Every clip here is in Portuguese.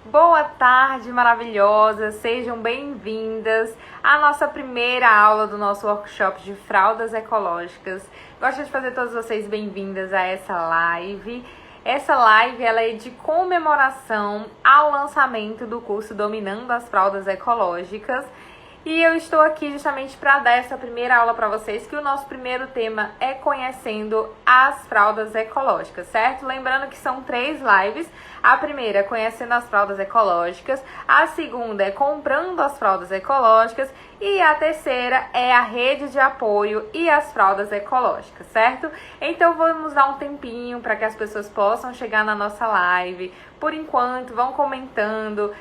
Boa tarde, maravilhosas! Sejam bem-vindas à nossa primeira aula do nosso workshop de fraldas ecológicas. Gosto de fazer todas vocês bem-vindas a essa live. Essa live ela é de comemoração ao lançamento do curso Dominando as Fraldas Ecológicas. E eu estou aqui justamente para dar essa primeira aula para vocês, que o nosso primeiro tema é conhecendo as fraldas ecológicas, certo? Lembrando que são 3 lives. A primeira é conhecendo as fraldas ecológicas, a segunda é comprando as fraldas ecológicas e a terceira é a rede de apoio e as fraldas ecológicas, certo? Então vamos dar um tempinho para que as pessoas possam chegar na nossa live. Por enquanto, vão comentando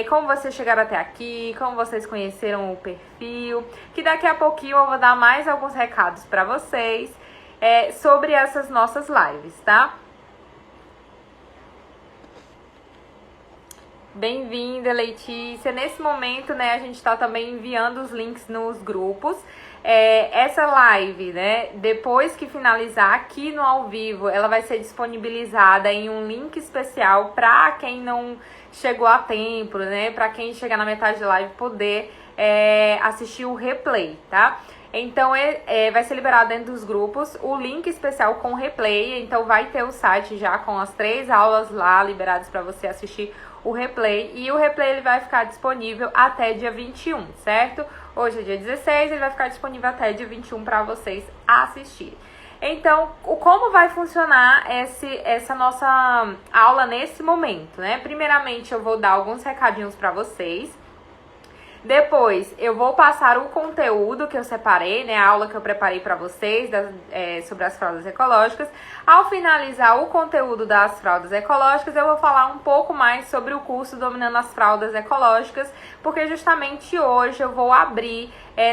como vocês chegaram até aqui, como vocês conheceram o perfil, que daqui a pouquinho eu vou dar mais alguns recados para vocês sobre essas nossas lives, tá? Bem-vinda, Letícia. Nesse momento, né, a gente está também enviando os links nos grupos. Essa live, né, depois que finalizar aqui no ao vivo, ela vai ser disponibilizada em um link especial para quem não chegou a tempo, né, para quem chegar na metade da live poder assistir o replay, tá? Então, vai ser liberado dentro dos grupos o link especial com replay. Então, vai ter o site já com as 3 aulas lá liberadas para você assistir o replay. E o replay ele vai ficar disponível até dia 21, certo? Hoje é dia 16, ele vai ficar disponível até dia 21 para vocês assistirem. Então, como vai funcionar essa nossa aula nesse momento, né? Primeiramente, eu vou dar alguns recadinhos para vocês. Depois, eu vou passar o conteúdo que eu separei, né? A aula que eu preparei para vocês sobre as fraldas ecológicas. Ao finalizar o conteúdo das fraldas ecológicas, eu vou falar um pouco mais sobre o curso Dominando as Fraldas Ecológicas, porque justamente hoje eu vou abrir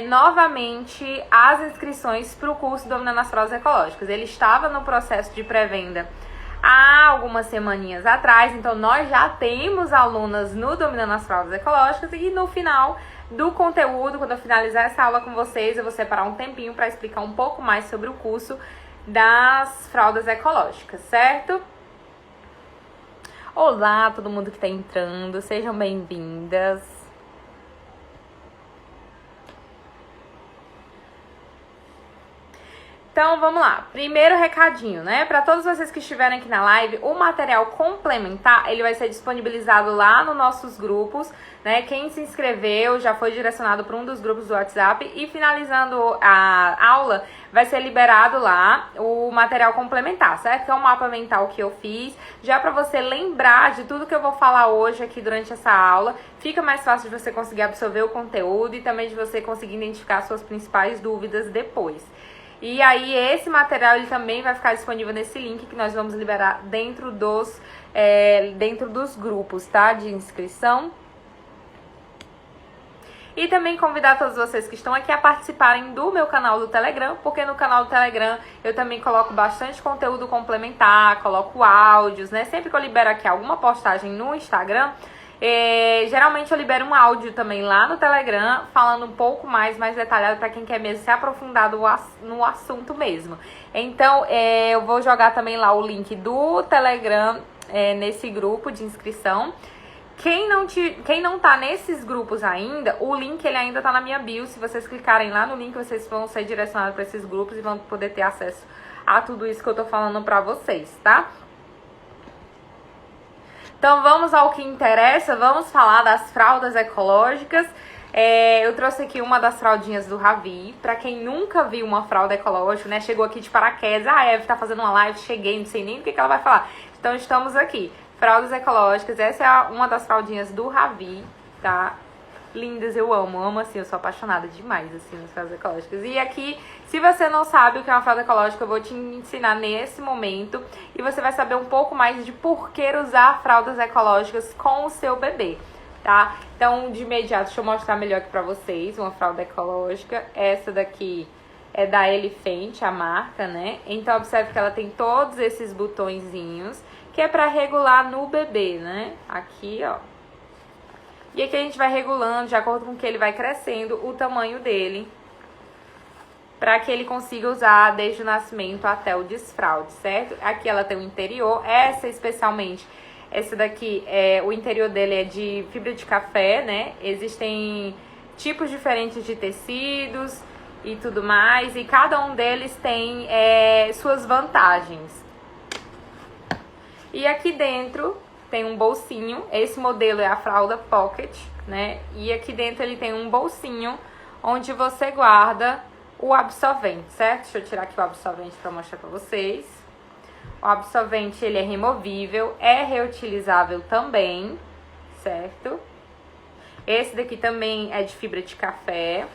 novamente as inscrições para o curso Dominando as Fraldas Ecológicas. Ele estava no processo de pré-venda há algumas semaninhas atrás, então nós já temos alunas no Dominando as Fraldas Ecológicas e no final do conteúdo, quando eu finalizar essa aula com vocês, eu vou separar um tempinho para explicar um pouco mais sobre o curso das fraldas ecológicas, certo? Olá, todo mundo que está entrando, sejam bem-vindas. Então, vamos lá. Primeiro recadinho, né? Para todos vocês que estiverem aqui na live, o material complementar, ele vai ser disponibilizado lá nos nossos grupos, né? Quem se inscreveu já foi direcionado para um dos grupos do WhatsApp e finalizando a aula, vai ser liberado lá o material complementar, certo? Que é um mapa mental que eu fiz, já para você lembrar de tudo que eu vou falar hoje aqui durante essa aula. Fica mais fácil de você conseguir absorver o conteúdo e também de você conseguir identificar suas principais dúvidas depois. E aí esse material ele também vai ficar disponível nesse link que nós vamos liberar dentro dos grupos, tá? De inscrição. E também convidar todos vocês que estão aqui a participarem do meu canal do Telegram, porque no canal do Telegram eu também coloco bastante conteúdo complementar, coloco áudios, né? Sempre que eu libero aqui alguma postagem no Instagram, geralmente eu libero um áudio também lá no Telegram, falando um pouco mais detalhado para quem quer mesmo se aprofundar no assunto mesmo. Então, eu vou jogar também lá o link do Telegram nesse grupo de inscrição. Quem não tá nesses grupos ainda, o link ele ainda tá na minha bio. Se vocês clicarem lá no link, vocês vão ser direcionados para esses grupos e vão poder ter acesso a tudo isso que eu tô falando para vocês, tá? Então, vamos ao que interessa, vamos falar das fraldas ecológicas. Eu trouxe aqui uma das fraldinhas do Ravi. Pra quem nunca viu uma fralda ecológica, né, chegou aqui de paraquedas. A Eve tá fazendo uma live, cheguei, não sei nem do que ela vai falar. Então, estamos aqui. Fraldas ecológicas, essa é uma das fraldinhas do Ravi, tá? Lindas, eu amo assim, eu sou apaixonada demais, assim, nas fraldas ecológicas. E aqui, se você não sabe o que é uma fralda ecológica, eu vou te ensinar nesse momento. E você vai saber um pouco mais de por que usar fraldas ecológicas com o seu bebê, tá? Então, de imediato, deixa eu mostrar melhor aqui pra vocês uma fralda ecológica. Essa daqui é da Elefante, a marca, né? Então, observe que ela tem todos esses botõezinhos, que é pra regular no bebê, né? Aqui, ó. E aqui a gente vai regulando, de acordo com que ele vai crescendo, o tamanho dele, para que ele consiga usar desde o nascimento até o desfraude, certo? Aqui ela tem o interior, essa especialmente Essa daqui, o interior dele é de fibra de café, né? Existem tipos diferentes de tecidos e tudo mais, e cada um deles tem suas vantagens. E aqui dentro tem um bolsinho, esse modelo é a fralda pocket, né? E aqui dentro ele tem um bolsinho onde você guarda o absorvente, certo? Deixa eu tirar aqui o absorvente para mostrar para vocês. O absorvente, ele é removível, é reutilizável também, certo? Esse daqui também é de fibra de café.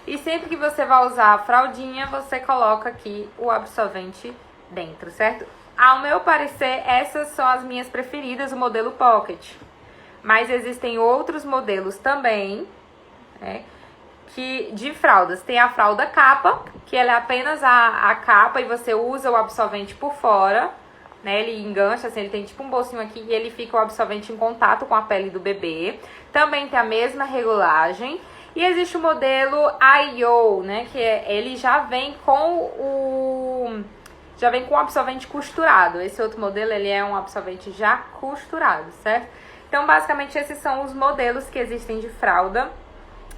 E sempre que você vai usar a fraldinha, você coloca aqui o absorvente dentro, certo? Ao meu parecer, essas são as minhas preferidas, o modelo Pocket. Mas existem outros modelos também, né, de fraldas. Tem a fralda capa, que ela é apenas a capa e você usa o absorvente por fora, né? Ele engancha, assim, ele tem tipo um bolsinho aqui e ele fica o absorvente em contato com a pele do bebê. Também tem a mesma regulagem. E existe o modelo IO, né? Que ele já vem com o absorvente costurado. Esse outro modelo, ele é um absorvente já costurado, certo? Então, basicamente, esses são os modelos que existem de fralda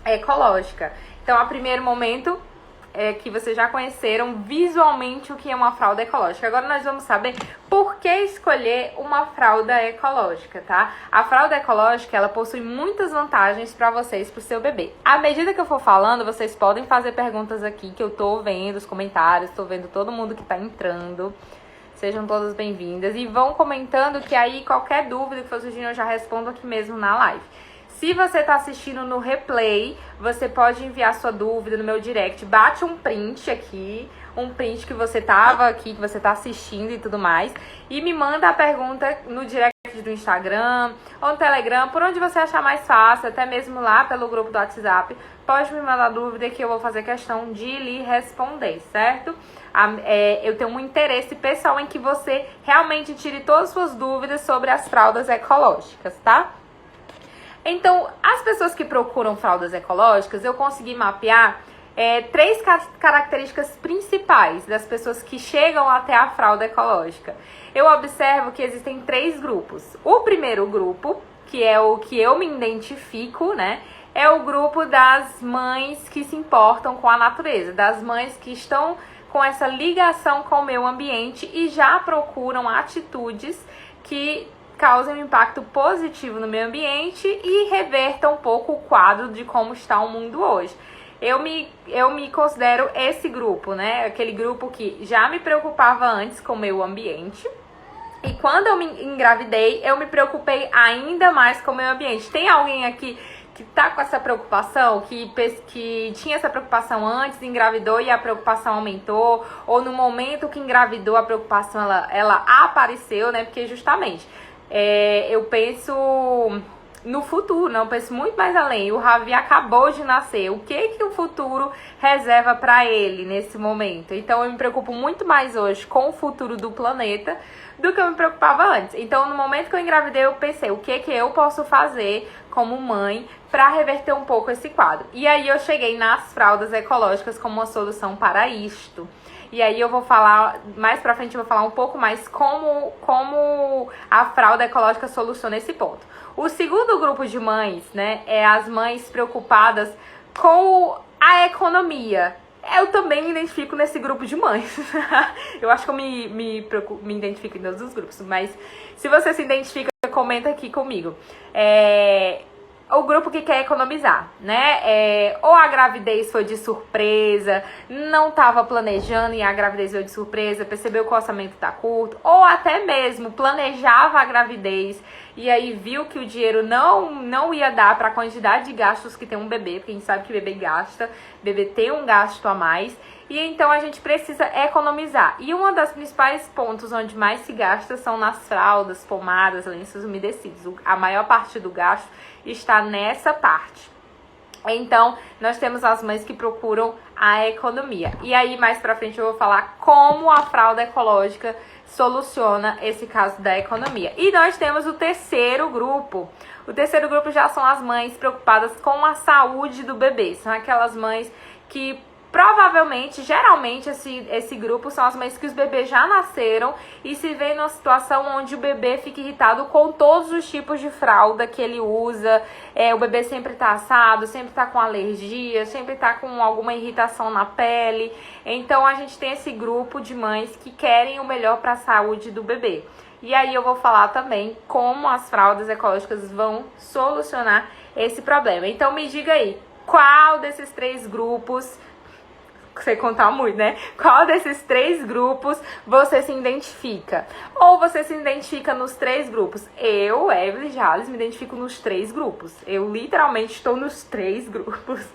ecológica. Então, a primeiro momento que vocês já conheceram visualmente o que é uma fralda ecológica. Agora nós vamos saber por que escolher uma fralda ecológica, tá? A fralda ecológica, ela possui muitas vantagens para vocês, pro seu bebê. À medida que eu for falando, vocês podem fazer perguntas aqui, que eu tô vendo os comentários, tô vendo todo mundo que tá entrando. Sejam todas bem-vindas e vão comentando, que aí qualquer dúvida que for surgindo eu já respondo aqui mesmo na live. Se você está assistindo no replay, você pode enviar sua dúvida no meu direct. Bate um print aqui, um print que você estava aqui, que você está assistindo e tudo mais. E me manda a pergunta no direct do Instagram ou no Telegram, por onde você achar mais fácil, até mesmo lá pelo grupo do WhatsApp. Pode me mandar dúvida que eu vou fazer questão de lhe responder, certo? Eu tenho um interesse pessoal em que você realmente tire todas as suas dúvidas sobre as fraldas ecológicas, tá? Então, as pessoas que procuram fraldas ecológicas, eu consegui mapear 3 características principais das pessoas que chegam até a fralda ecológica. Eu observo que existem 3 grupos. O primeiro grupo, que é o que eu me identifico, né? É o grupo das mães que se importam com a natureza, das mães que estão com essa ligação com o meio ambiente e já procuram atitudes que causem um impacto positivo no meio ambiente e revertam um pouco o quadro de como está o mundo hoje. Eu me considero esse grupo, né? Aquele grupo que já me preocupava antes com o meio ambiente. E quando eu me engravidei, eu me preocupei ainda mais com o meio ambiente. Tem alguém aqui que tá com essa preocupação, que tinha essa preocupação antes, engravidou e a preocupação aumentou? Ou no momento que engravidou, a preocupação ela apareceu, né? Porque justamente eu penso no futuro, não, eu penso muito mais além. O Ravi acabou de nascer. O que o futuro reserva para ele nesse momento? Então eu me preocupo muito mais hoje com o futuro do planeta do que eu me preocupava antes. Então no momento que eu engravidei, eu pensei, o que eu posso fazer como mãe para reverter um pouco esse quadro? E aí eu cheguei nas fraldas ecológicas como uma solução para isto. E aí eu vou falar, mais pra frente eu vou falar um pouco mais como a fralda ecológica soluciona esse ponto. O segundo grupo de mães, né, é as mães preocupadas com a economia. Eu também me identifico nesse grupo de mães. Eu acho que eu me identifico em todos os grupos, mas se você se identifica, comenta aqui comigo. O grupo que quer economizar, né? Ou a gravidez foi de surpresa, não estava planejando e a gravidez veio de surpresa, percebeu que o orçamento tá curto, ou até mesmo planejava a gravidez e aí viu que o dinheiro não ia dar para a quantidade de gastos que tem um bebê, porque a gente sabe que bebê gasta, bebê tem um gasto a mais. E então a gente precisa economizar. E um dos principais pontos onde mais se gasta são nas fraldas, pomadas, lenços umedecidos. A maior parte do gasto está nessa parte. Então, nós temos as mães que procuram a economia. E aí, mais pra frente, eu vou falar como a fralda ecológica soluciona esse caso da economia. E nós temos o terceiro grupo. O terceiro grupo já são as mães preocupadas com a saúde do bebê. São aquelas mães que Provavelmente, geralmente, esse grupo são as mães que os bebês já nasceram e se vê numa situação onde o bebê fica irritado com todos os tipos de fralda que ele usa. O bebê sempre tá assado, sempre tá com alergia, sempre tá com alguma irritação na pele. Então, a gente tem esse grupo de mães que querem o melhor para a saúde do bebê. E aí eu vou falar também como as fraldas ecológicas vão solucionar esse problema. Então, me diga aí, qual desses 3 grupos... Sei contar muito, né? Qual desses 3 grupos você se identifica? Ou você se identifica nos 3 grupos? Eu, Evelyn Jales, me identifico nos 3 grupos. Eu literalmente estou nos 3 grupos.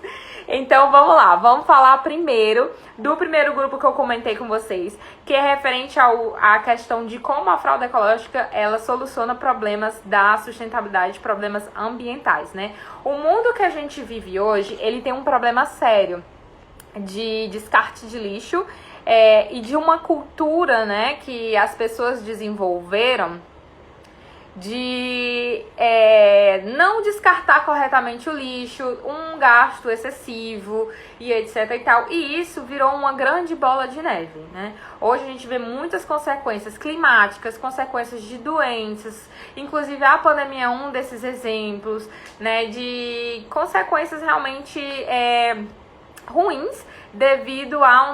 Então vamos lá, vamos falar primeiro do primeiro grupo que eu comentei com vocês, que é referente à questão de como a fralda ecológica ela soluciona problemas da sustentabilidade, problemas ambientais, né? O mundo que a gente vive hoje, ele tem um problema sério de descarte de lixo e de uma cultura, né, que as pessoas desenvolveram de não descartar corretamente o lixo, um gasto excessivo e etc e tal. E isso virou uma grande bola de neve, né? Hoje a gente vê muitas consequências climáticas, consequências de doenças, inclusive a pandemia é um desses exemplos, né, de consequências realmente ruins devido à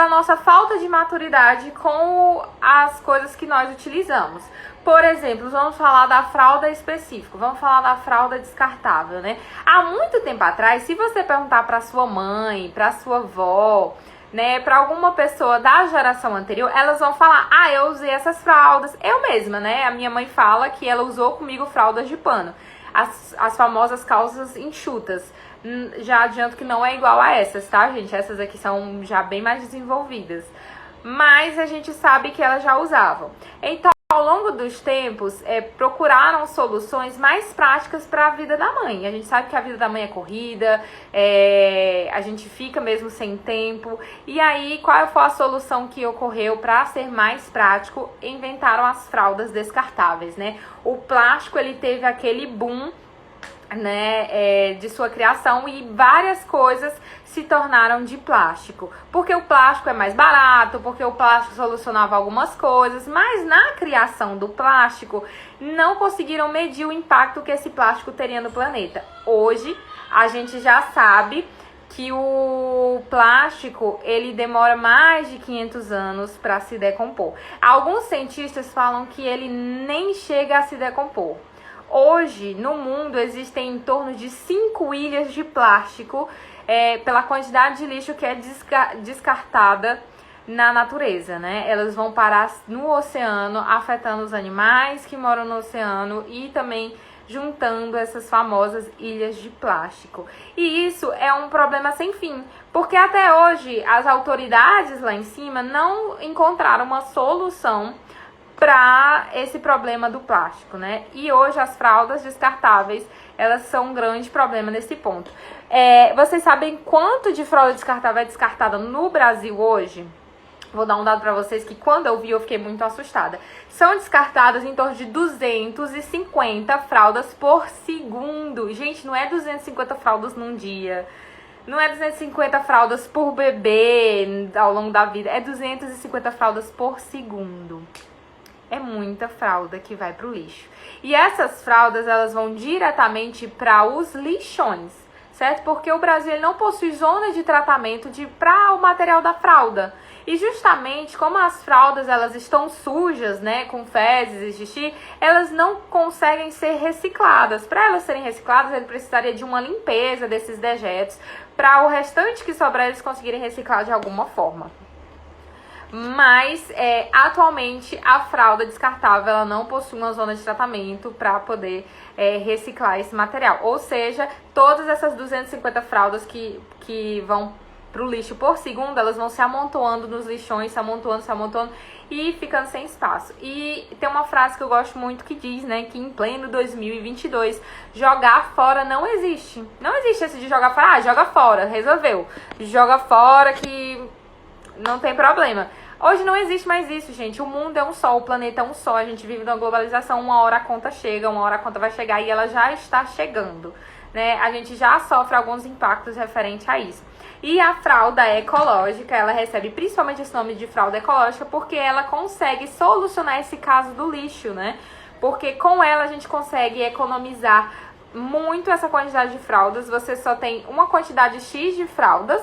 nossa falta de maturidade com as coisas que nós utilizamos. Por exemplo, vamos falar da fralda específica, vamos falar da fralda descartável, né? Há muito tempo atrás, se você perguntar para sua mãe, para sua avó, né, para alguma pessoa da geração anterior, elas vão falar: ah, eu usei essas fraldas. Eu mesma, né? A minha mãe fala que ela usou comigo fraldas de pano. As famosas calças enxutas. Já adianto que não é igual a essas, tá, gente? Essas aqui são já bem mais desenvolvidas. Mas a gente sabe que elas já usavam. Então, ao longo dos tempos, procuraram soluções mais práticas para a vida da mãe. A gente sabe que a vida da mãe é corrida, a gente fica mesmo sem tempo. E aí, qual foi a solução que ocorreu para ser mais prático? Inventaram as fraldas descartáveis, né? O plástico, ele teve aquele boom, né, de sua criação, e várias coisas se tornaram de plástico, porque o plástico é mais barato, porque o plástico solucionava algumas coisas, mas na criação do plástico não conseguiram medir o impacto que esse plástico teria no planeta. Hoje a gente já sabe que o plástico ele demora mais de 500 anos para se decompor. Alguns cientistas falam que ele nem chega a se decompor. Hoje, no mundo, existem em torno de 5 ilhas de plástico pela quantidade de lixo que é descartada na natureza, né? Elas vão parar no oceano, afetando os animais que moram no oceano e também juntando essas famosas ilhas de plástico. E isso é um problema sem fim, porque até hoje as autoridades lá em cima não encontraram uma solução para esse problema do plástico, né? E hoje as fraldas descartáveis, elas são um grande problema nesse ponto. Vocês sabem quanto de fralda descartável é descartada no Brasil hoje? Vou dar um dado para vocês que quando eu vi eu fiquei muito assustada. São descartadas em torno de 250 fraldas por segundo. Gente, não é 250 fraldas num dia. Não é 250 fraldas por bebê ao longo da vida. É 250 fraldas por segundo. É muita fralda que vai pro lixo. E essas fraldas, elas vão diretamente para os lixões, certo? Porque o Brasil ele não possui zona de tratamento para o material da fralda. E justamente como as fraldas elas estão sujas, né, com fezes e xixi, elas não conseguem ser recicladas. Para elas serem recicladas, ele precisaria de uma limpeza desses dejetos para o restante que sobrar eles conseguirem reciclar de alguma forma. Mas atualmente a fralda descartável ela não possui uma zona de tratamento para poder reciclar esse material. Ou seja, todas essas 250 fraldas que vão para o lixo por segundo, elas vão se amontoando nos lixões, se amontoando e ficando sem espaço. E tem uma frase que eu gosto muito que diz, né, que em pleno 2022, jogar fora não existe. Não existe esse de jogar fora, joga fora, resolveu. Joga fora que não tem problema. Hoje não existe mais isso, gente. O mundo é um só, o planeta é um só. A gente vive numa globalização, uma hora a conta chega, uma hora a conta vai chegar e ela já está chegando, né, a gente já sofre alguns impactos referentes a isso. E a fralda ecológica, ela recebe principalmente esse nome de fralda ecológica porque ela consegue solucionar esse caso do lixo, né? Porque com ela a gente consegue economizar muito essa quantidade de fraldas. Você só tem uma quantidade X de fraldas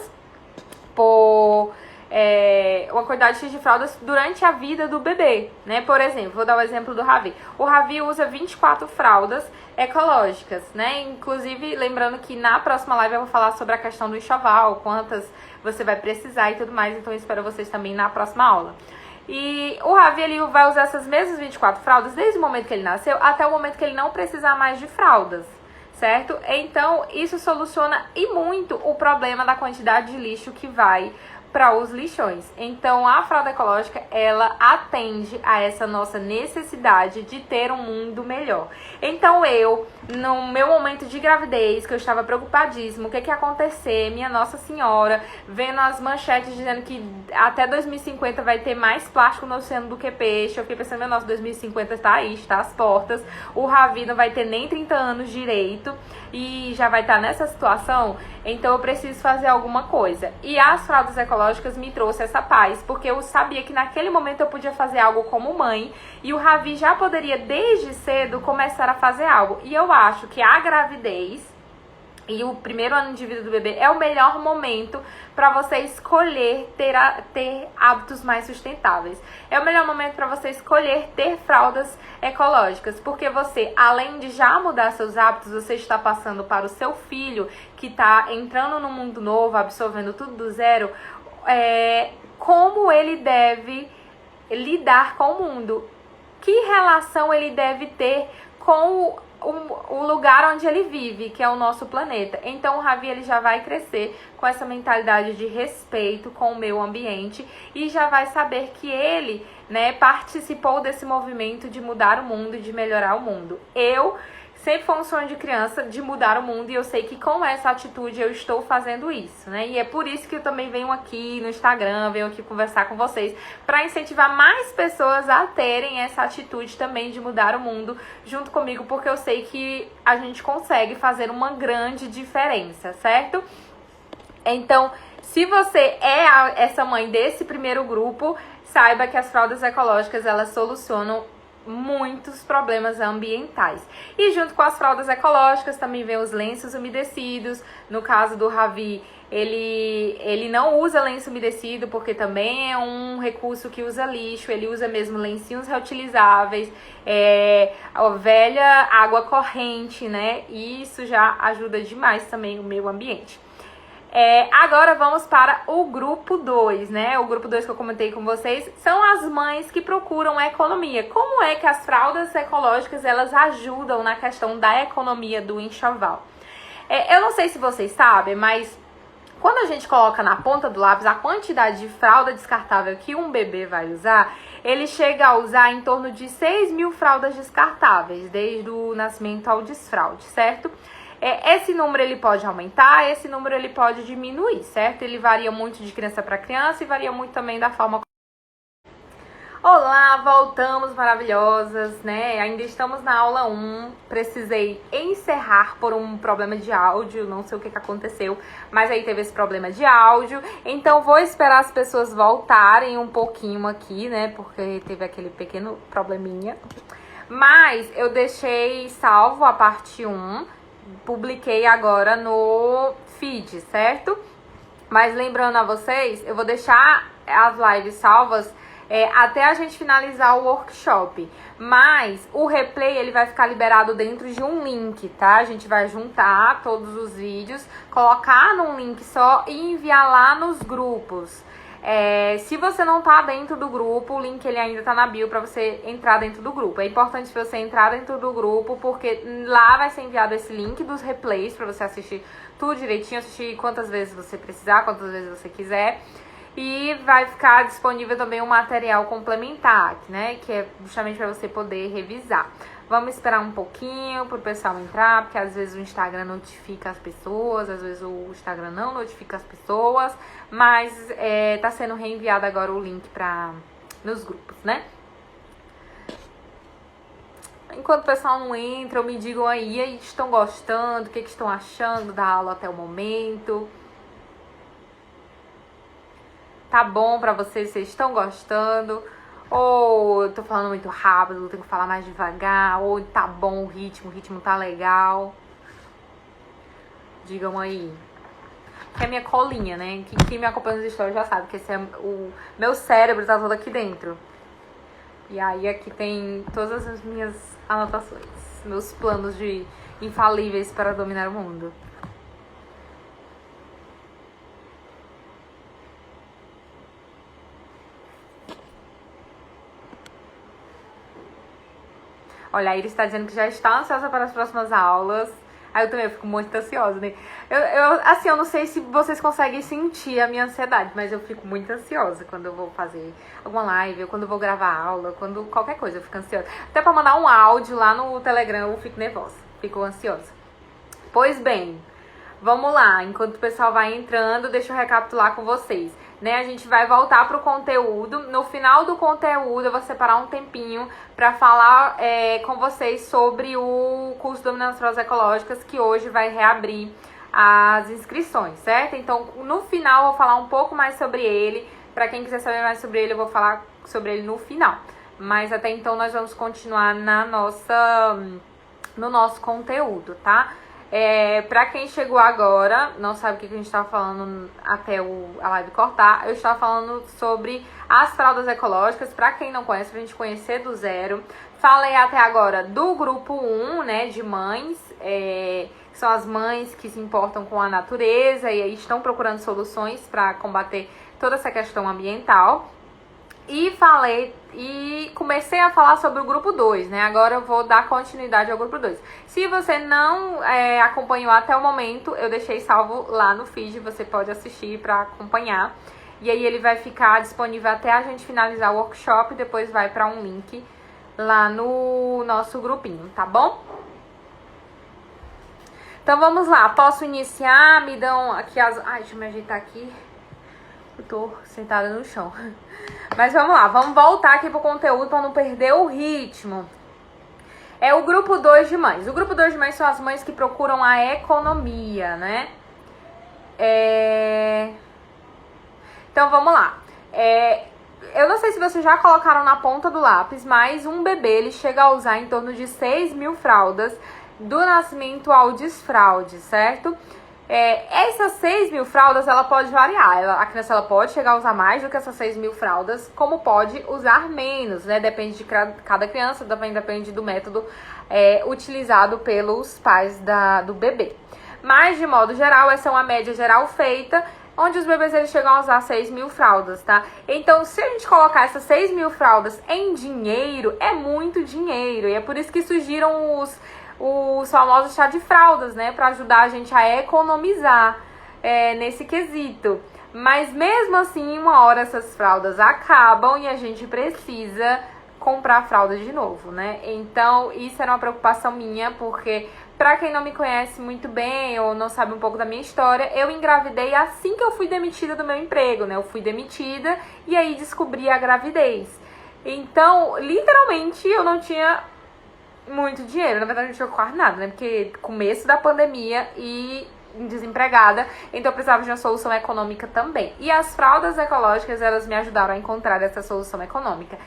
uma quantidade X de fraldas durante a vida do bebê, né? Por exemplo, vou dar o exemplo do Ravi. O Ravi usa 24 fraldas ecológicas, né? Inclusive, lembrando que na próxima live eu vou falar sobre a questão do enxoval, quantas você vai precisar e tudo mais, então eu espero vocês também na próxima aula. E o Ravi, ele vai usar essas mesmas 24 fraldas desde o momento que ele nasceu até o momento que ele não precisar mais de fraldas, certo? Então, isso soluciona e muito o problema da quantidade de lixo que vai para os lixões. Então, a fralda ecológica, ela atende a essa nossa necessidade de ter um mundo melhor. Então, eu, no meu momento de gravidez, que eu estava preocupadíssima, o que ia acontecer, minha Nossa Senhora, vendo as manchetes dizendo que até 2050 vai ter mais plástico no oceano do que peixe, eu fiquei pensando, meu nossa, 2050 está aí, está às portas, o Ravi não vai ter nem 30 anos direito, e já vai estar nessa situação, então eu preciso fazer alguma coisa. E as fraldas ecológicas me trouxe essa paz, porque eu sabia que naquele momento eu podia fazer algo como mãe, e o Ravi já poderia desde cedo começar a fazer algo. E eu acho que a gravidez e o primeiro ano de vida do bebê é o melhor momento para você escolher ter hábitos mais sustentáveis. É o melhor momento para você escolher ter fraldas ecológicas, porque você, além de já mudar seus hábitos, você está passando para o seu filho, que está entrando no mundo novo, absorvendo tudo do zero, como ele deve lidar com o mundo, que relação ele deve ter com o lugar onde ele vive, que é o nosso planeta. Então o Ravi, ele já vai crescer com essa mentalidade de respeito com o meio ambiente e já vai saber que ele, né, participou desse movimento de mudar o mundo e de melhorar o mundo. Eu sempre foi um sonho de criança de mudar o mundo e eu sei que com essa atitude eu estou fazendo isso, né? E é por isso que eu também venho aqui no Instagram, venho aqui conversar com vocês, para incentivar mais pessoas a terem essa atitude também de mudar o mundo junto comigo, porque eu sei que a gente consegue fazer uma grande diferença, certo? Então, se você é essa mãe desse primeiro grupo, saiba que as fraldas ecológicas, elas solucionam muitos problemas ambientais. E junto com as fraldas ecológicas também vem os lenços umedecidos. No caso do Ravi, ele não usa lenço umedecido porque também é um recurso que usa lixo. Ele usa mesmo lencinhos reutilizáveis, a velha água corrente, né? E isso já ajuda demais também o meio ambiente. Agora vamos para o grupo 2, né? O grupo 2 que eu comentei com vocês são as mães que procuram a economia. Como é que as fraldas ecológicas, elas ajudam na questão da economia do enxoval? Eu não sei se vocês sabem, mas quando a gente coloca na ponta do lápis a quantidade de fralda descartável que um bebê vai usar, ele chega a usar em torno de 6.000 fraldas descartáveis, desde o nascimento ao desfraude, certo? Esse número ele pode aumentar, esse número ele pode diminuir, certo? Ele varia muito de criança para criança e varia muito também da forma. Olá, voltamos maravilhosas, né? Ainda estamos na aula 1, precisei encerrar por um problema de áudio, não sei o que aconteceu, mas aí teve esse problema de áudio, então vou esperar as pessoas voltarem um pouquinho aqui, né? Porque teve aquele pequeno probleminha, mas eu deixei salvo a parte 1, publiquei agora no feed, certo? Mas lembrando a vocês, eu vou deixar as lives salvas até a gente finalizar o workshop. Mas o replay, ele vai ficar liberado dentro de um link, tá? A gente vai juntar todos os vídeos, colocar num link só e enviar lá nos grupos. Se você não tá dentro do grupo, o link ele ainda tá na bio para você entrar dentro do grupo. É importante você entrar dentro do grupo, porque lá vai ser enviado esse link dos replays para você assistir tudo direitinho, assistir quantas vezes você precisar, quantas vezes você quiser. E vai ficar disponível também um material complementar, né? Que é justamente para você poder revisar. Vamos esperar um pouquinho pro pessoal entrar, porque às vezes o Instagram notifica as pessoas, às vezes o Instagram não notifica as pessoas, mas tá sendo reenviado agora o link nos grupos, né? enquanto o pessoal não entra, me digam aí, estão gostando, o que estão achando da aula até o momento. Tá bom pra vocês estão gostando? Ou eu tô falando muito rápido, tenho que falar mais devagar? Ou tá bom o ritmo tá legal? Digam aí. Que é minha colinha, né? Quem me acompanha nos stories já sabe que esse é o meu cérebro, tá todo aqui dentro. E aí aqui tem todas as minhas anotações, meus planos de infalíveis para dominar o mundo. Olha, a Iris está dizendo que já está ansiosa para as próximas aulas. Aí eu também fico muito ansiosa, né? Eu não sei se vocês conseguem sentir a minha ansiedade, mas eu fico muito ansiosa quando eu vou fazer alguma live, ou quando eu vou gravar aula, quando qualquer coisa eu fico ansiosa. Até para mandar um áudio lá no Telegram eu fico nervosa, fico ansiosa. Pois bem, vamos lá. Enquanto o pessoal vai entrando, deixa eu recapitular com vocês. Né, a gente vai voltar pro conteúdo. No final do conteúdo eu vou separar um tempinho para falar com vocês sobre o curso Dominando as Fraudes Ecológicas, que hoje vai reabrir as inscrições, certo? Então, no final eu vou falar um pouco mais sobre ele. Para quem quiser saber mais sobre ele, eu vou falar sobre ele no final. Mas até então nós vamos continuar no nosso conteúdo, tá? Pra quem chegou agora, não sabe o que a gente estava falando até a live cortar, eu estava falando sobre as fraldas ecológicas. Pra quem não conhece, pra gente conhecer do zero. Falei até agora do grupo 1, né, de mães, que são as mães que se importam com a natureza e aí estão procurando soluções para combater toda essa questão ambiental. E comecei a falar sobre o grupo 2, né? Agora eu vou dar continuidade ao grupo 2. Se você não acompanhou até o momento, eu deixei salvo lá no feed, você pode assistir para acompanhar. E aí ele vai ficar disponível até a gente finalizar o workshop, depois vai para um link lá no nosso grupinho, tá bom? Então vamos lá, posso iniciar? Me dão aqui as... Ai, deixa eu me ajeitar aqui. Eu tô sentada no chão. Mas vamos lá, vamos voltar aqui pro conteúdo para não perder o ritmo. É o grupo 2 de mães. O grupo 2 de mães são as mães que procuram a economia, né? Então vamos lá. Eu não sei se vocês já colocaram na ponta do lápis, mas um bebê ele chega a usar em torno de 6.000 fraldas do nascimento ao desfraude, certo? Essas 6.000 fraldas, ela pode variar. A criança ela pode chegar a usar mais do que essas 6.000 fraldas, como pode usar menos, né? Depende de cada criança, também depende do método utilizado pelos pais do bebê. Mas, de modo geral, essa é uma média geral feita, onde os bebês eles chegam a usar 6.000 fraldas, tá? Então, se a gente colocar essas 6.000 fraldas em dinheiro, é muito dinheiro. E é por isso que surgiram os famosos chá de fraldas, né? Pra ajudar a gente a economizar nesse quesito. Mas mesmo assim, uma hora essas fraldas acabam e a gente precisa comprar fralda de novo, né? Então, isso era uma preocupação minha, porque pra quem não me conhece muito bem ou não sabe um pouco da minha história, eu engravidei assim que eu fui demitida do meu emprego, né? Eu fui demitida e aí descobri a gravidez. Então, literalmente, eu não tinha muito dinheiro. Na verdade, não tinha quase nada, né? Porque começo da pandemia e desempregada, então eu precisava de uma solução econômica também. E as fraldas ecológicas, elas me ajudaram a encontrar essa solução econômica.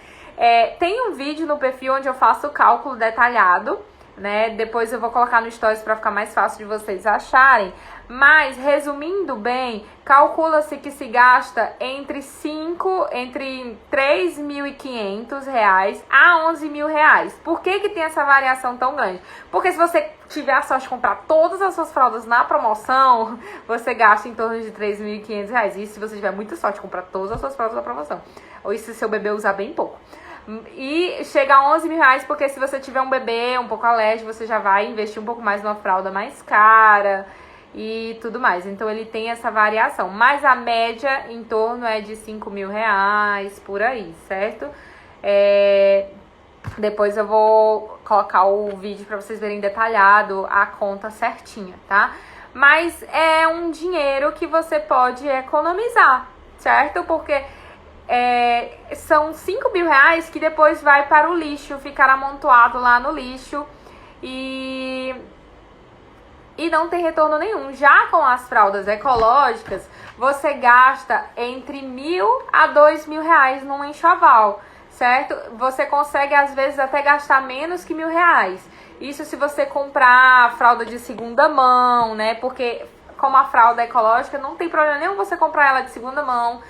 Tem um vídeo no perfil onde eu faço o cálculo detalhado, né? Depois eu vou colocar no stories para ficar mais fácil de vocês acharem. Mas, resumindo bem, calcula-se que se gasta entre 3.500 reais a 11.000 reais. Por que tem essa variação tão grande? Porque se você tiver a sorte de comprar todas as suas fraldas na promoção, você gasta em torno de 3.500 reais. E se você tiver muita sorte de comprar todas as suas fraldas na promoção. Ou se seu bebê usar bem pouco. E chega a 11.000 reais, porque se você tiver um bebê um pouco alérgico, você já vai investir um pouco mais numa fralda mais cara e tudo mais. Então ele tem essa variação, mas a média em torno de 5.000 reais, por aí, certo? Depois eu vou colocar o vídeo para vocês verem detalhado a conta certinha, tá? Mas é um dinheiro que você pode economizar, certo? Porque são 5 mil reais que depois vai para o lixo, ficar amontoado lá no lixo e não tem retorno nenhum. Já com as fraldas ecológicas, você gasta entre 1.000 a 2.000 reais num enxoval, certo? Você consegue, às vezes, até gastar menos que 1.000 reais. Isso se você comprar fralda de segunda mão, né? Porque como a fralda ecológica, não tem problema nenhum você comprar ela de segunda mão.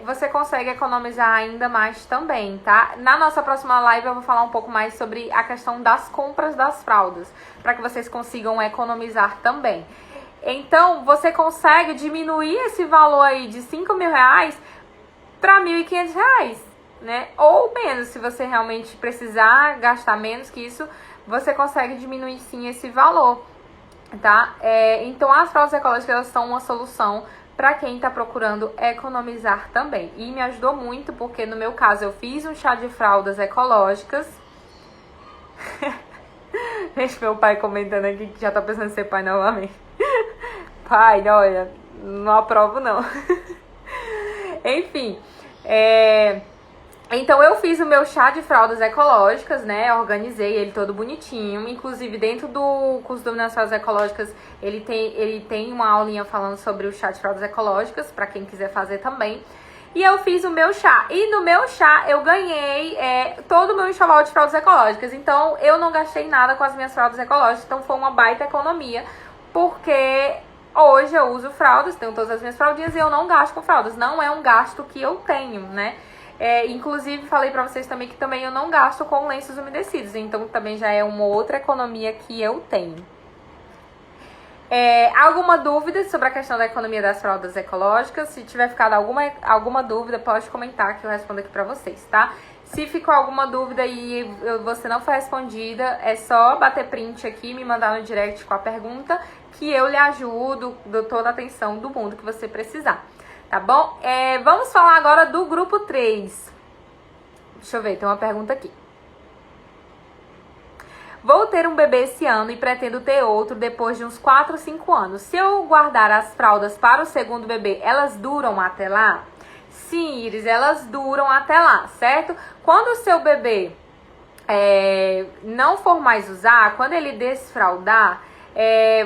Você consegue economizar ainda mais também, tá? Na nossa próxima live eu vou falar um pouco mais sobre a questão das compras das fraldas, para que vocês consigam economizar também. Então, você consegue diminuir esse valor aí de 5 mil reais para 1.500 reais, né? Ou menos, se você realmente precisar gastar menos que isso, você consegue diminuir sim esse valor, tá? Então, as fraldas ecológicas, elas são uma solução para quem tá procurando economizar também. E me ajudou muito, porque no meu caso eu fiz um chá de fraldas ecológicas. Gente, meu pai comentando aqui que já tá pensando em ser pai novamente. Pai, olha, não aprovo não. Enfim, então eu fiz o meu chá de fraldas ecológicas, né? Organizei ele todo bonitinho. Inclusive, dentro do curso Dominando Fraldas Ecológicas, ele tem uma aulinha falando sobre o chá de fraldas ecológicas, para quem quiser fazer também. E eu fiz o meu chá. E no meu chá eu ganhei todo o meu enxoval de fraldas ecológicas. Então eu não gastei nada com as minhas fraldas ecológicas. Então foi uma baita economia. Porque hoje eu uso fraldas, tenho todas as minhas fraldinhas e eu não gasto com fraldas. Não é um gasto que eu tenho, né? Inclusive falei pra vocês também que também eu não gasto com lenços umedecidos. Então também já é uma outra economia que eu tenho. Alguma dúvida sobre a questão da economia das fraldas ecológicas? Se tiver ficado alguma dúvida, pode comentar que eu respondo aqui pra vocês, tá? Se ficou alguma dúvida e você não foi respondida, é só bater print aqui e me mandar no direct com a pergunta, que eu lhe ajudo, dou toda a atenção do mundo que você precisar, tá bom? Vamos falar agora do grupo 3. Deixa eu ver, tem uma pergunta aqui. Vou ter um bebê esse ano e pretendo ter outro depois de uns 4 ou 5 anos. Se eu guardar as fraldas para o segundo bebê, elas duram até lá? Sim, Iris, elas duram até lá, certo? Quando o seu bebê não for mais usar, quando ele desfraldar,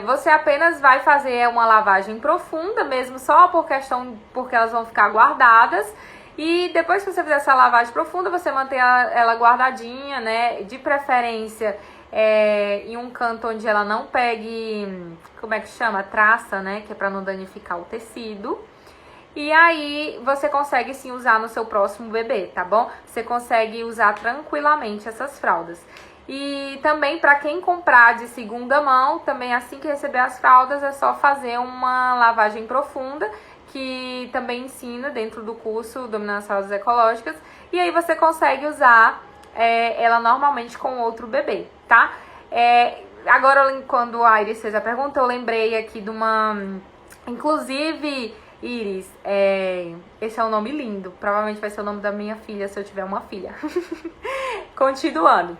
você apenas vai fazer uma lavagem profunda, mesmo só porque elas vão ficar guardadas. E depois que você fizer essa lavagem profunda, você mantém ela guardadinha, né? De preferência em um canto onde ela não pegue, como é que chama? Traça, né? Que é pra não danificar o tecido. E aí você consegue sim usar no seu próximo bebê, tá bom? Você consegue usar tranquilamente essas fraldas. E também para quem comprar de segunda mão, também assim que receber as fraldas, é só fazer uma lavagem profunda, que também ensina dentro do curso Dominando as Fraldas Ecológicas. E aí você consegue usar ela normalmente com outro bebê, tá? Agora, quando a Iris fez a pergunta, eu lembrei aqui de uma... Inclusive, Iris, esse é um nome lindo. Provavelmente vai ser o nome da minha filha, se eu tiver uma filha. Continuando.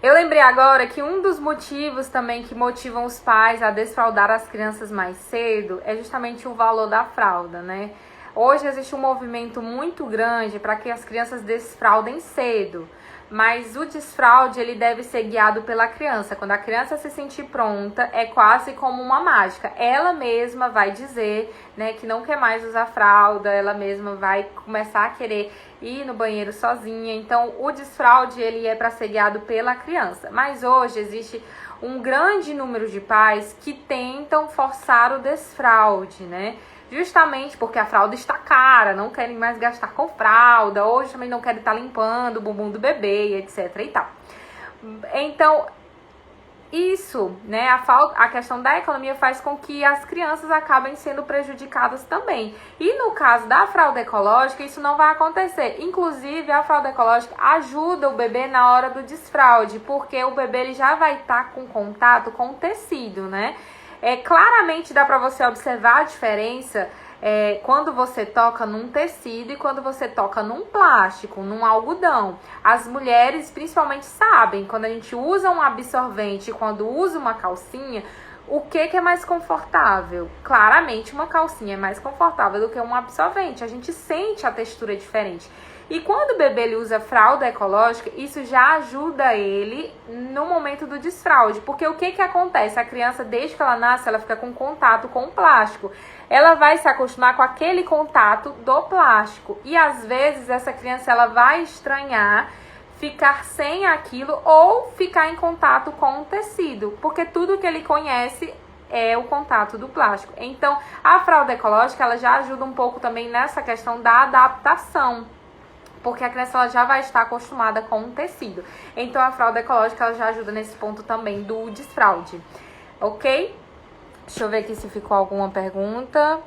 Eu lembrei agora que um dos motivos também que motivam os pais a desfraldar as crianças mais cedo é justamente o valor da fralda, né? Hoje existe um movimento muito grande para que as crianças desfraldem cedo, mas o desfraude ele deve ser guiado pela criança. Quando a criança se sentir pronta, é quase como uma mágica. Ela mesma vai dizer, né, que não quer mais usar fralda, ela mesma vai começar a querer ir no banheiro sozinha. Então, o desfraude ele é para ser guiado pela criança. Mas hoje existe um grande número de pais que tentam forçar o desfraude, né? Justamente porque a fralda está cara, não querem mais gastar com fralda, hoje também não querem estar limpando o bumbum do bebê, etc e tal. Então, isso, né, a questão da economia faz com que as crianças acabem sendo prejudicadas também. E no caso da fralda ecológica, isso não vai acontecer. Inclusive, a fralda ecológica ajuda o bebê na hora do desfraude, porque o bebê ele já vai estar com contato com o tecido, né? Claramente dá para você observar a diferença quando você toca num tecido e quando você toca num plástico, num algodão. As mulheres principalmente sabem, quando a gente usa um absorvente, quando usa uma calcinha, O que é mais confortável? Claramente uma calcinha é mais confortável do que um absorvente. A gente sente a textura diferente. E quando o bebê ele usa fralda ecológica, isso já ajuda ele no momento do desfraude. Porque o que acontece? A criança, desde que ela nasce, ela fica com contato com o plástico. Ela vai se acostumar com aquele contato do plástico. E às vezes essa criança ela vai estranhar ficar sem aquilo ou ficar em contato com o tecido. Porque tudo que ele conhece é o contato do plástico. Então, a fralda ecológica ela já ajuda um pouco também nessa questão da adaptação. Porque a criança ela já vai estar acostumada com o tecido. Então, a fralda ecológica ela já ajuda nesse ponto também do desfraude. Ok? Deixa eu ver aqui se ficou alguma pergunta.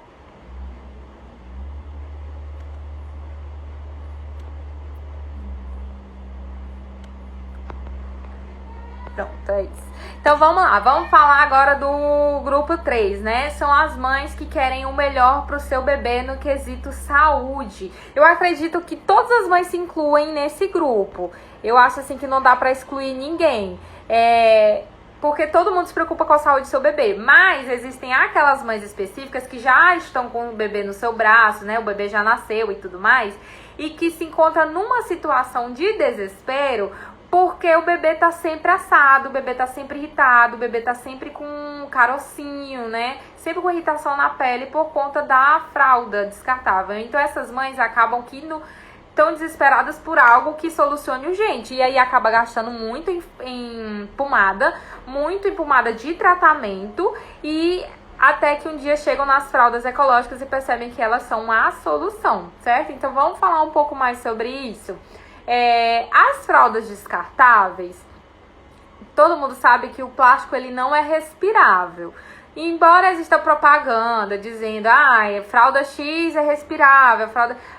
Pronto, é isso. Então vamos lá, vamos falar agora do grupo 3, né? São as mães que querem o melhor pro seu bebê no quesito saúde. Eu acredito que todas as mães se incluem nesse grupo. Eu acho assim que não dá pra excluir ninguém. Porque todo mundo se preocupa com a saúde do seu bebê. Mas existem aquelas mães específicas que já estão com o bebê no seu braço, né? O bebê já nasceu e tudo mais. E que se encontra numa situação de desespero porque o bebê tá sempre assado, o bebê tá sempre irritado, o bebê tá sempre com um carocinho, né? Sempre com irritação na pele por conta da fralda descartável. Então essas mães acabam que tão desesperadas por algo que solucione urgente. E aí acaba gastando muito em pomada, muito em pomada de tratamento e até que um dia chegam nas fraldas ecológicas e percebem que elas são a solução, certo? Então vamos falar um pouco mais sobre isso. As fraldas descartáveis, todo mundo sabe que o plástico ele não é respirável. E embora exista propaganda dizendo, fralda X é respirável,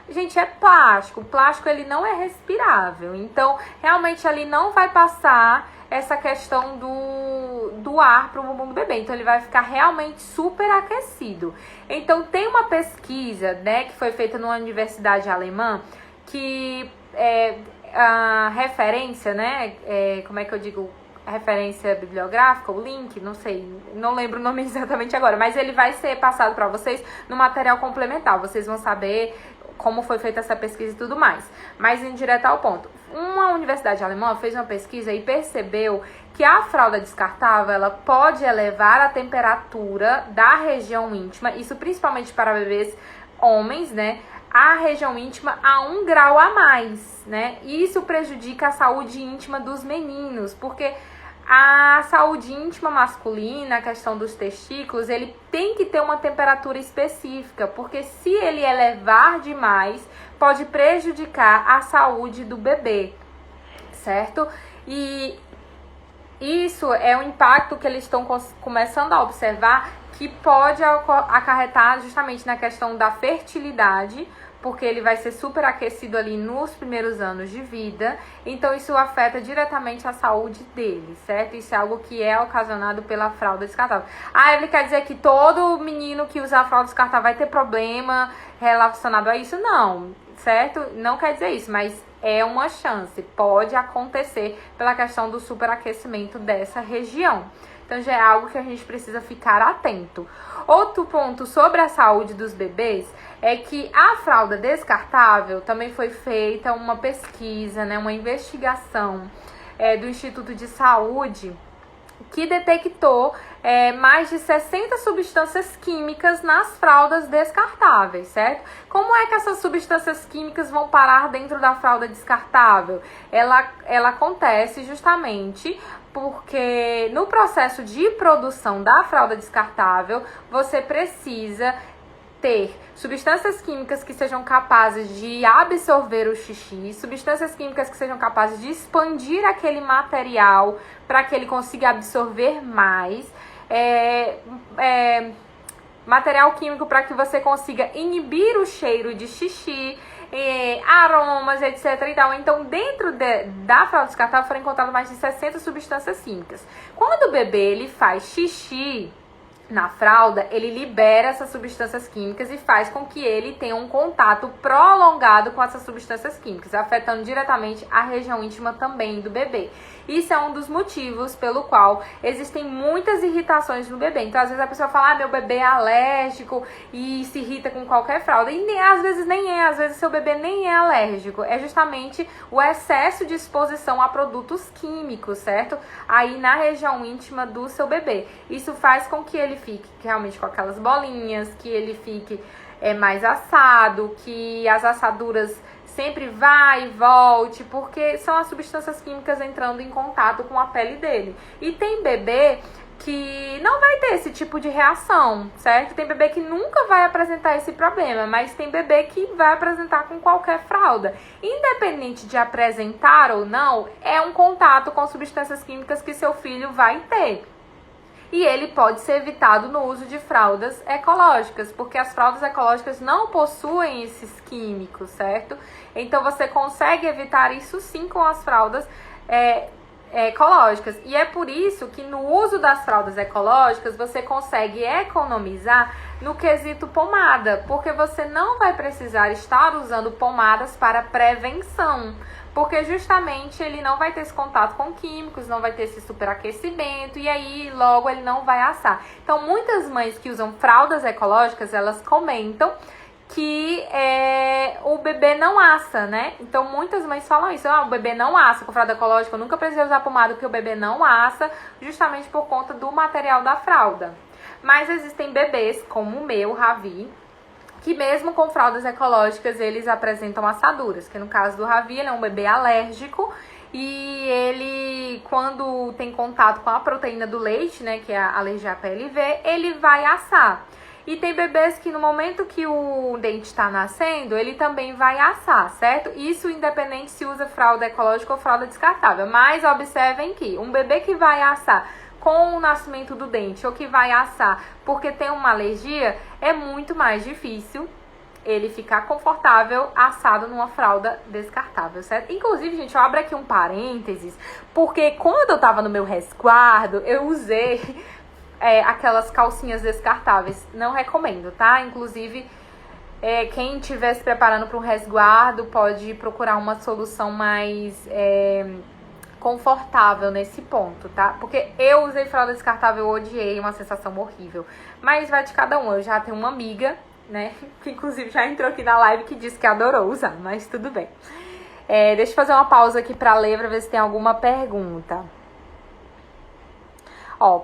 gente, é plástico. O plástico ele não é respirável. Então, realmente ali não vai passar essa questão do ar para o bumbum do bebê. Então, ele vai ficar realmente super aquecido. Então, tem uma pesquisa, né, que foi feita numa universidade alemã que a referência, né, como é que eu digo, a referência bibliográfica, o link, não sei, não lembro o nome exatamente agora, mas ele vai ser passado para vocês no material complementar, vocês vão saber como foi feita essa pesquisa e tudo mais. Mas indo direto ao ponto, uma universidade alemã fez uma pesquisa e percebeu que a fralda descartável, ela pode elevar a temperatura da região íntima, isso principalmente para bebês homens, né, a região íntima a 1 grau a mais, né? E isso prejudica a saúde íntima dos meninos, porque a saúde íntima masculina, a questão dos testículos, ele tem que ter uma temperatura específica, porque se ele elevar demais, pode prejudicar a saúde do bebê, certo? E isso é um impacto que eles estão começando a observar que pode acarretar justamente na questão da fertilidade, porque ele vai ser super aquecido ali nos primeiros anos de vida, então isso afeta diretamente a saúde dele, certo? Isso é algo que é ocasionado pela fralda descartável. Ele quer dizer que todo menino que usa a fralda descartável vai ter problema relacionado a isso? Não, certo? Não quer dizer isso, mas é uma chance, pode acontecer pela questão do superaquecimento dessa região. Então já é algo que a gente precisa ficar atento. Outro ponto sobre a saúde dos bebês é que a fralda descartável também foi feita uma pesquisa, né, uma investigação do Instituto de Saúde que detectou mais de 60 substâncias químicas nas fraldas descartáveis, certo? Como é que essas substâncias químicas vão parar dentro da fralda descartável? Ela acontece justamente porque no processo de produção da fralda descartável, você precisa ter substâncias químicas que sejam capazes de absorver o xixi, substâncias químicas que sejam capazes de expandir aquele material para que ele consiga absorver mais, material químico para que você consiga inibir o cheiro de xixi, aromas, etc. e tal. Então, dentro da fralda descartável foram encontradas mais de 60 substâncias químicas. Quando o bebê ele faz xixi, na fralda, ele libera essas substâncias químicas e faz com que ele tenha um contato prolongado com essas substâncias químicas, afetando diretamente a região íntima também do bebê. Isso é um dos motivos pelo qual existem muitas irritações no bebê. Então, às vezes a pessoa fala, meu bebê é alérgico e se irrita com qualquer fralda. E às vezes nem é, às vezes seu bebê nem é alérgico. É justamente o excesso de exposição a produtos químicos, certo? Aí na região íntima do seu bebê. Isso faz com que ele fique realmente com aquelas bolinhas, que ele fique mais assado, que as assaduras sempre vai e volte, porque são as substâncias químicas entrando em contato com a pele dele. E tem bebê que não vai ter esse tipo de reação, certo? Tem bebê que nunca vai apresentar esse problema, mas tem bebê que vai apresentar com qualquer fralda. Independente de apresentar ou não, é um contato com substâncias químicas que seu filho vai ter. E ele pode ser evitado no uso de fraldas ecológicas, porque as fraldas ecológicas não possuem esses químicos, certo? Então você consegue evitar isso sim com as fraldas ecológicas. E é por isso que no uso das fraldas ecológicas você consegue economizar no quesito pomada, porque você não vai precisar estar usando pomadas para prevenção. Porque justamente ele não vai ter esse contato com químicos, não vai ter esse superaquecimento e aí logo ele não vai assar. Então muitas mães que usam fraldas ecológicas, elas comentam que o bebê não assa, né? Então muitas mães falam isso, o bebê não assa com fralda ecológica, eu nunca precisei usar pomada porque o bebê não assa, justamente por conta do material da fralda. Mas existem bebês, como o meu, Ravi, que mesmo com fraldas ecológicas eles apresentam assaduras, que no caso do Ravi, ele é um bebê alérgico e ele, quando tem contato com a proteína do leite, né, que é a alergia a PLV, ele vai assar. E tem bebês que no momento que o dente está nascendo, ele também vai assar, certo? Isso independente se usa fralda ecológica ou fralda descartável. Mas observem que um bebê que vai assar com o nascimento do dente ou que vai assar porque tem uma alergia, é muito mais difícil ele ficar confortável assado numa fralda descartável, certo? Inclusive, gente, eu abro aqui um parênteses, porque quando eu tava no meu resguardo, eu usei aquelas calcinhas descartáveis. Não recomendo, tá? Inclusive, quem estiver se preparando para um resguardo pode procurar uma solução mais confortável nesse ponto, tá? Porque eu usei fralda descartável, eu odiei, uma sensação horrível. Mas vai de cada um. Eu já tenho uma amiga, né, que inclusive já entrou aqui na live, que disse que adorou usar, mas tudo bem. Deixa eu fazer uma pausa aqui pra ler, pra ver se tem alguma pergunta.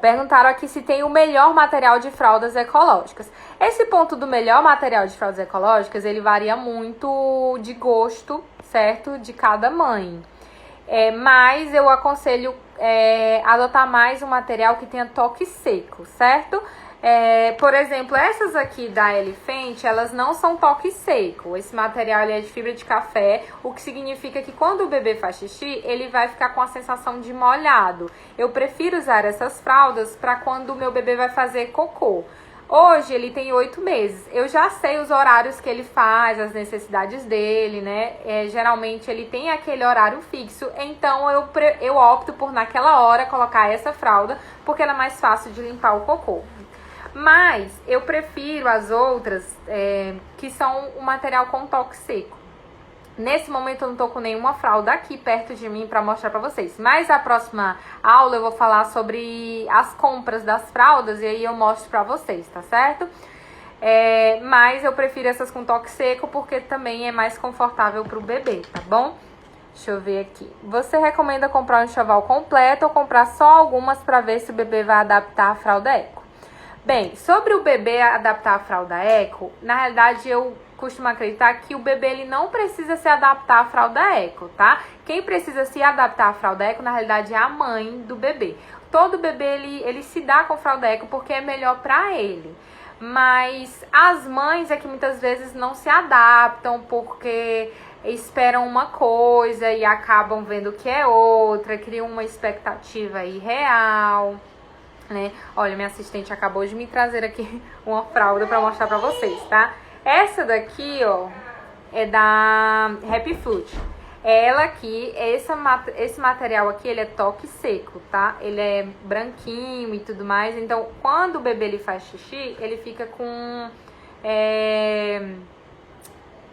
Perguntaram aqui se tem o melhor material de fraldas ecológicas. Esse ponto do melhor material de fraldas ecológicas, ele varia muito de gosto, certo? De cada mãe. Mas eu aconselho adotar mais um material que tenha toque seco, certo? Por exemplo, essas aqui da Elefante, elas não são toque seco. Esse material ele é de fibra de café, o que significa que quando o bebê faz xixi, ele vai ficar com a sensação de molhado. Eu prefiro usar essas fraldas para quando o meu bebê vai fazer cocô. Hoje ele tem 8 meses, eu já sei os horários que ele faz, as necessidades dele, né? Geralmente ele tem aquele horário fixo, então eu opto por naquela hora colocar essa fralda, porque ela é mais fácil de limpar o cocô. Mas eu prefiro as outras que são o material com toque seco. Nesse momento eu não tô com nenhuma fralda aqui perto de mim pra mostrar pra vocês. Mas a próxima aula eu vou falar sobre as compras das fraldas e aí eu mostro pra vocês, tá certo? Mas eu prefiro essas com toque seco porque também é mais confortável pro bebê, tá bom? Deixa eu ver aqui. Você recomenda comprar um enxoval completo ou comprar só algumas pra ver se o bebê vai adaptar a fralda eco? Bem, sobre o bebê adaptar a fralda eco, na realidade eu costumo acreditar que o bebê ele não precisa se adaptar à fralda eco, tá? Quem precisa se adaptar à fralda eco, na realidade, é a mãe do bebê. Todo bebê, ele se dá com fralda eco porque é melhor pra ele. Mas as mães é que muitas vezes não se adaptam porque esperam uma coisa e acabam vendo que é outra, criam uma expectativa irreal, né? Olha, minha assistente acabou de me trazer aqui uma fralda pra mostrar pra vocês, tá? Essa daqui, ó, é da Happy Foot. Ela aqui, esse material aqui, ele é toque seco, tá? Ele é branquinho e tudo mais. Então, quando o bebê ele faz xixi, ele fica com...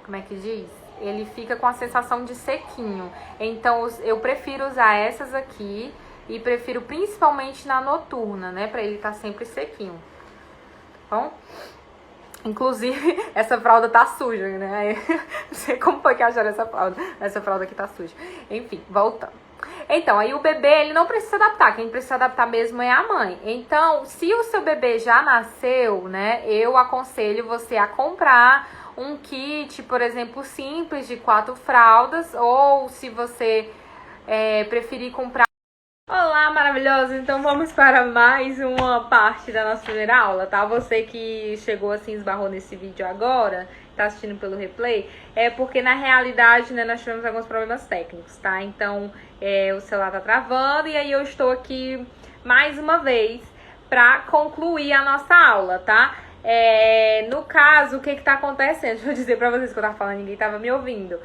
como é que diz? Ele fica com a sensação de sequinho. Então, eu prefiro usar essas aqui e prefiro principalmente na noturna, né? Pra ele estar sempre sequinho. Bom... Inclusive, essa fralda tá suja, né? Não sei como foi que acharam essa fralda. Essa fralda aqui tá suja. Enfim, voltando. Então, aí o bebê, ele não precisa se adaptar. Quem precisa se adaptar mesmo é a mãe. Então, se o seu bebê já nasceu, né? Eu aconselho você a comprar um kit, por exemplo, simples de 4 fraldas. Ou se você preferir comprar... Olá, maravilhosos! Então vamos para mais uma parte da nossa primeira aula, tá? Você que chegou assim, esbarrou nesse vídeo agora, tá assistindo pelo replay, é porque na realidade, né, nós tivemos alguns problemas técnicos, tá? Então, o celular tá travando e aí eu estou aqui mais uma vez pra concluir a nossa aula, tá? No caso, o que que tá acontecendo? Deixa eu dizer pra vocês que eu tava falando, ninguém tava me ouvindo.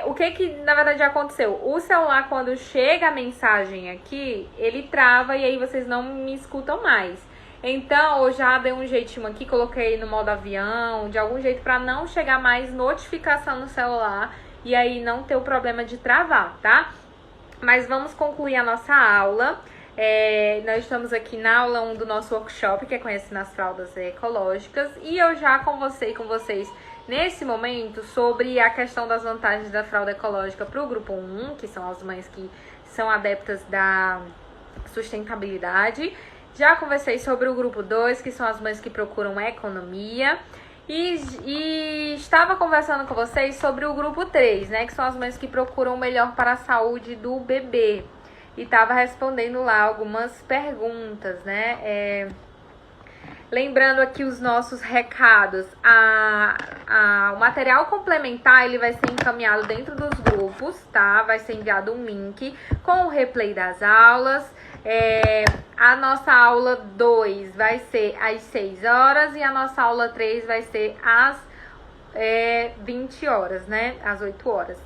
O que na verdade aconteceu? O celular, quando chega a mensagem aqui, ele trava e aí vocês não me escutam mais. Então, eu já dei um jeitinho aqui, coloquei no modo avião, de algum jeito pra não chegar mais notificação no celular e aí não ter o problema de travar, tá? Mas vamos concluir a nossa aula. Nós estamos aqui na aula 1 do nosso workshop, que é Conhecendo as Fraldas Ecológicas. E eu já conversei com vocês nesse momento sobre a questão das vantagens da fralda ecológica para o grupo 1, que são as mães que são adeptas da sustentabilidade. Já conversei sobre o grupo 2, que são as mães que procuram economia. E estava conversando com vocês sobre o grupo 3, né, que são as mães que procuram o melhor para a saúde do bebê. E estava respondendo lá algumas perguntas, né? Lembrando aqui os nossos recados, o material complementar ele vai ser encaminhado dentro dos grupos, tá? Vai ser enviado um link com o replay das aulas. A nossa aula 2 vai ser às 6 horas e a nossa aula 3 vai ser às 20 horas, né? Às 8 horas.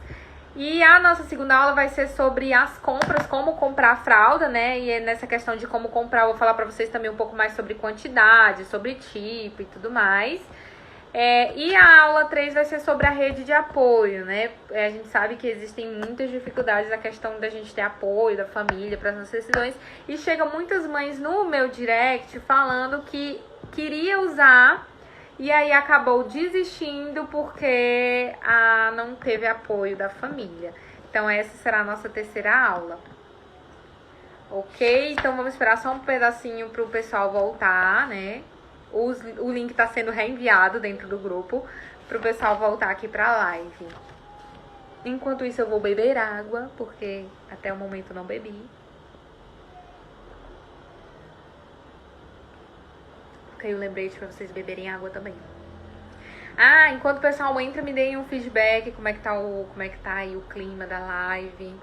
E a nossa segunda aula vai ser sobre as compras, como comprar a fralda, né? E nessa questão de como comprar, eu vou falar pra vocês também um pouco mais sobre quantidade, sobre tipo e tudo mais. E a aula 3 vai ser sobre a rede de apoio, né? A gente sabe que existem muitas dificuldades na questão da gente ter apoio da família para as nossas decisões. E chegam muitas mães no meu direct falando que queria usar... E aí acabou desistindo porque não teve apoio da família. Então essa será a nossa terceira aula. Ok? Então vamos esperar só um pedacinho para o pessoal voltar, né? O link está sendo reenviado dentro do grupo para o pessoal voltar aqui para a live. Enquanto isso eu vou beber água, porque até o momento não bebi. Caiu um lembrete pra vocês beberem água também. Enquanto o pessoal entra, me deem um feedback, como é que tá aí o clima da live.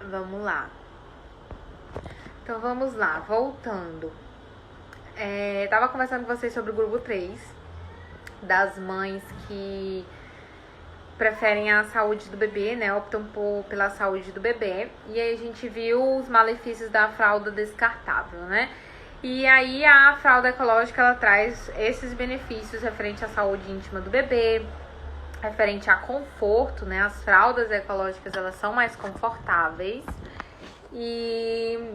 Vamos lá. Então vamos lá, voltando. Tava conversando com vocês sobre o grupo 3, das mães que preferem a saúde do bebê, né? Optam pela saúde do bebê. E aí a gente viu os malefícios da fralda descartável, né? E aí a fralda ecológica, ela traz esses benefícios referente à saúde íntima do bebê, referente a conforto, né? As fraldas ecológicas, elas são mais confortáveis e...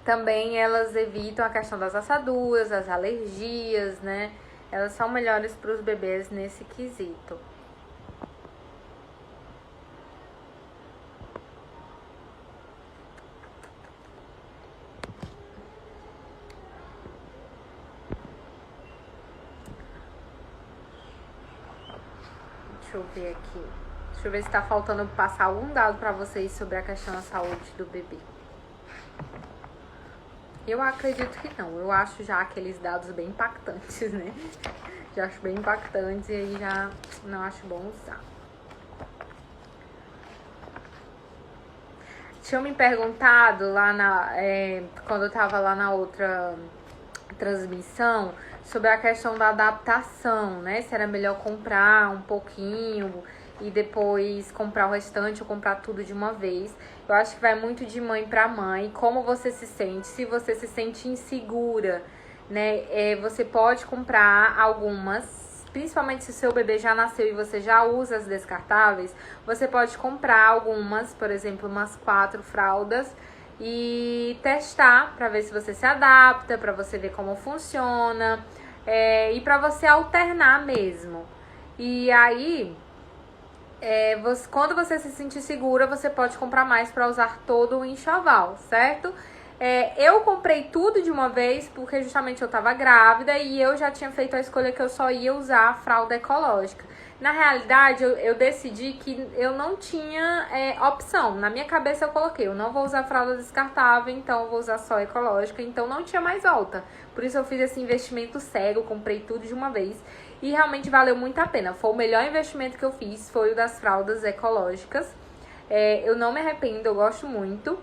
também elas evitam a questão das assaduras, das alergias, né? Elas são melhores para os bebês nesse quesito. Deixa eu ver aqui. Deixa eu ver se tá faltando passar algum dado para vocês sobre a questão da saúde do bebê. Eu acredito que não, eu acho já aqueles dados bem impactantes, né? Já acho bem impactantes e aí já não acho bom usar. tinham me perguntado lá quando eu tava lá na outra transmissão sobre a questão da adaptação, né? Se era melhor comprar um pouquinho e depois comprar o restante ou comprar tudo de uma vez. Eu acho que vai muito de mãe para mãe, como você se sente. Se você se sente insegura, né? Você pode comprar algumas, principalmente se seu bebê já nasceu e você já usa as descartáveis, você pode comprar algumas, por exemplo, umas 4 fraldas e testar para ver se você se adapta, para você ver como funciona, e para você alternar mesmo. E aí, quando você se sentir segura, você pode comprar mais para usar todo o enxoval, certo? Eu comprei tudo de uma vez porque justamente eu tava grávida e eu já tinha feito a escolha que eu só ia usar a fralda ecológica. Na realidade, eu decidi que eu não tinha opção. Na minha cabeça eu coloquei, eu não vou usar fralda descartável, então eu vou usar só ecológica, então não tinha mais volta. Por isso eu fiz esse investimento cego, comprei tudo de uma vez e realmente valeu muito a pena. Foi o melhor investimento que eu fiz, foi o das fraldas ecológicas. Eu não me arrependo, eu gosto muito.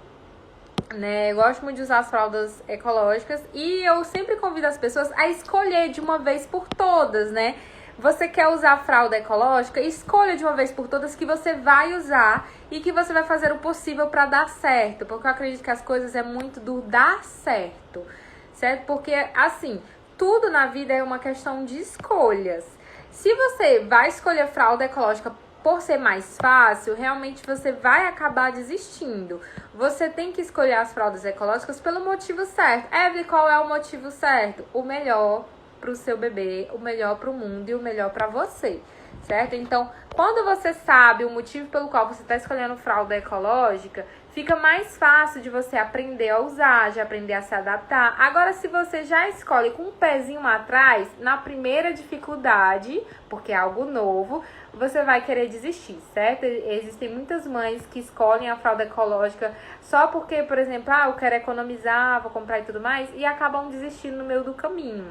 Eu gosto muito de usar as fraldas ecológicas e eu sempre convido as pessoas a escolher de uma vez por todas, né? Você quer usar a fralda ecológica? Escolha de uma vez por todas que você vai usar e que você vai fazer o possível para dar certo, porque eu acredito que as coisas é muito do dar certo, certo? Porque, assim, tudo na vida é uma questão de escolhas. Se você vai escolher fralda ecológica por ser mais fácil, realmente você vai acabar desistindo. Você tem que escolher as fraldas ecológicas pelo motivo certo. Evelyn, qual é o motivo certo? O melhor para o seu bebê, o melhor para o mundo e o melhor para você, certo? Então, quando você sabe o motivo pelo qual você está escolhendo fralda ecológica, fica mais fácil de você aprender a usar, de aprender a se adaptar. Agora, se você já escolhe com um pezinho atrás, na primeira dificuldade, porque é algo novo, você vai querer desistir, certo? Existem muitas mães que escolhem a fralda ecológica só porque, por exemplo, eu quero economizar, vou comprar e tudo mais, e acabam desistindo no meio do caminho.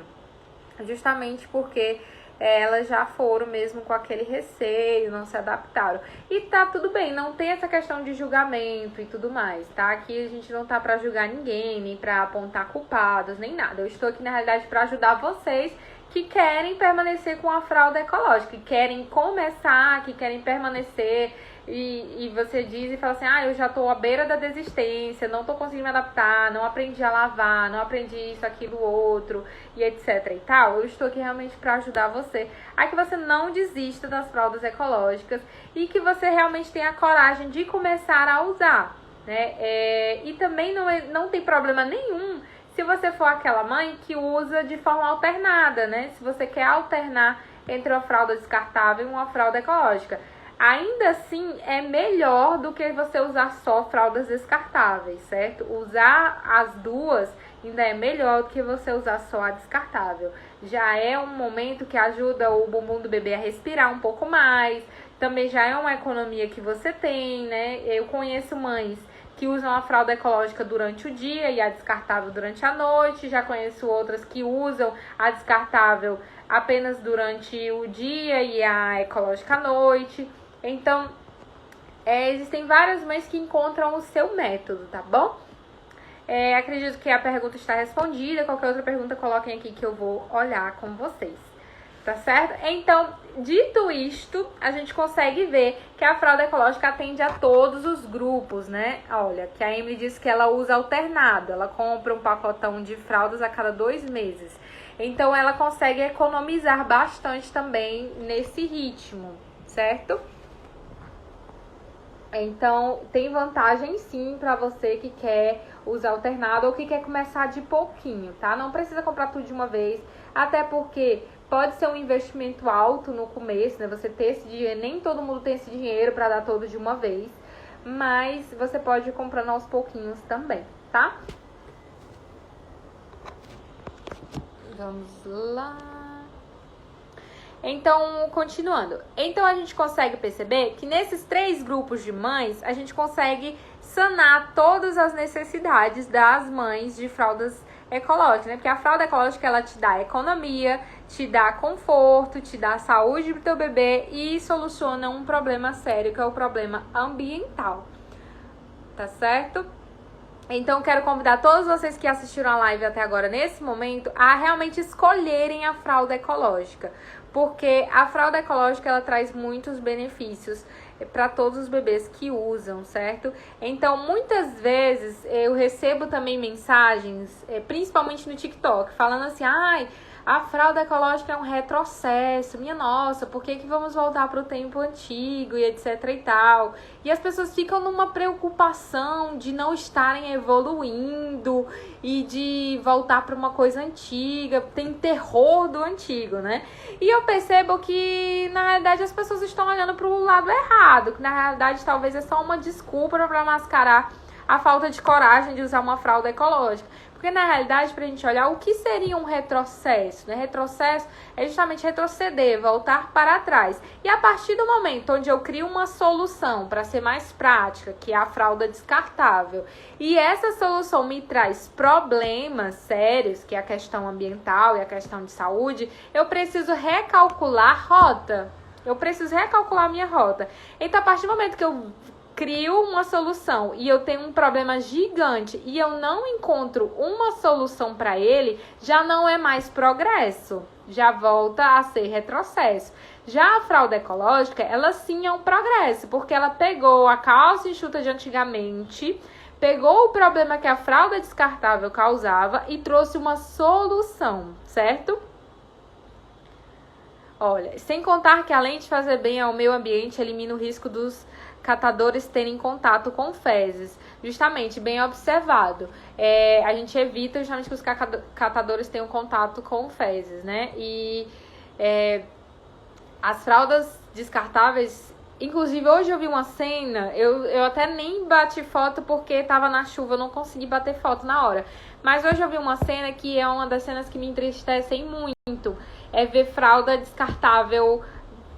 Justamente porque elas já foram mesmo com aquele receio, não se adaptaram. E tá tudo bem, não tem essa questão de julgamento e tudo mais, tá? Aqui a gente não tá pra julgar ninguém, nem pra apontar culpados, nem nada. Eu estou aqui, na realidade, pra ajudar vocês que querem permanecer com a fralda ecológica, que querem começar, que querem permanecer. E você diz e fala assim, eu já tô à beira da desistência, não tô conseguindo me adaptar, não aprendi a lavar, não aprendi isso, aquilo, outro, e etc e tal. Eu estou aqui realmente para ajudar você a que você não desista das fraldas ecológicas e que você realmente tenha a coragem de começar a usar, né? E também não tem problema nenhum se você for aquela mãe que usa de forma alternada, né? Se você quer alternar entre uma fralda descartável e uma fralda ecológica. Ainda assim, é melhor do que você usar só fraldas descartáveis, certo? Usar as duas ainda é melhor do que você usar só a descartável. Já é um momento que ajuda o bumbum do bebê a respirar um pouco mais. Também já é uma economia que você tem, né? Eu conheço mães que usam a fralda ecológica durante o dia e a descartável durante a noite. Já conheço outras que usam a descartável apenas durante o dia e a ecológica à noite. Então, existem várias mães que encontram o seu método, tá bom? Acredito que a pergunta está respondida. Qualquer outra pergunta, coloquem aqui que eu vou olhar com vocês, tá certo? Então, dito isto, a gente consegue ver que a fralda ecológica atende a todos os grupos, né? Olha, que a Emily disse que ela usa alternado. Ela compra um pacotão de fraldas a cada 2 meses. Então, ela consegue economizar bastante também nesse ritmo, certo? Então, tem vantagem sim pra você que quer usar alternado ou que quer começar de pouquinho, tá? Não precisa comprar tudo de uma vez, até porque pode ser um investimento alto no começo, né? Você ter esse dinheiro, nem todo mundo tem esse dinheiro pra dar todo de uma vez, mas você pode ir comprando aos pouquinhos também, tá? Vamos lá. Então, continuando. Então, a gente consegue perceber que nesses 3 grupos de mães, a gente consegue sanar todas as necessidades das mães de fraldas ecológicas, né? Porque a fralda ecológica, ela te dá economia, te dá conforto, te dá saúde pro teu bebê e soluciona um problema sério, que é o problema ambiental. tá certo? Então, quero convidar todos vocês que assistiram a live até agora, nesse momento, a realmente escolherem a fralda ecológica. Porque a fralda ecológica, ela traz muitos benefícios para todos os bebês que usam, certo? Então, muitas vezes, eu recebo também mensagens, principalmente no TikTok, falando assim, ai, a fralda ecológica é um retrocesso, minha nossa, por que vamos voltar para o tempo antigo e etc e tal? E as pessoas ficam numa preocupação de não estarem evoluindo e de voltar para uma coisa antiga, tem terror do antigo, né? E eu percebo que, na realidade, as pessoas estão olhando para o lado errado, que na realidade talvez é só uma desculpa para mascarar a falta de coragem de usar uma fralda ecológica. Porque, na realidade, para a gente olhar o que seria um retrocesso, né? Retrocesso é justamente retroceder, voltar para trás. E a partir do momento onde eu crio uma solução para ser mais prática, que é a fralda descartável, e essa solução me traz problemas sérios, que é a questão ambiental e a questão de saúde, eu preciso recalcular a rota. Eu preciso recalcular a minha rota. Então, a partir do momento que eu crio uma solução e eu tenho um problema gigante e eu não encontro uma solução para ele, já não é mais progresso, já volta a ser retrocesso. Já a fralda ecológica, ela sim é um progresso, porque ela pegou a calça enxuta de antigamente, pegou o problema que a fralda descartável causava e trouxe uma solução, certo? Olha, sem contar que além de fazer bem ao meio ambiente, elimina o risco dos catadores terem contato com fezes. Justamente, bem observado. A gente evita justamente que os catadores tenham contato com fezes, né? E as fraldas descartáveis, inclusive hoje eu vi uma cena, eu até nem bati foto porque tava na chuva, eu não consegui bater foto na hora. Mas hoje eu vi uma cena que é uma das cenas que me entristecem muito. É ver fralda descartável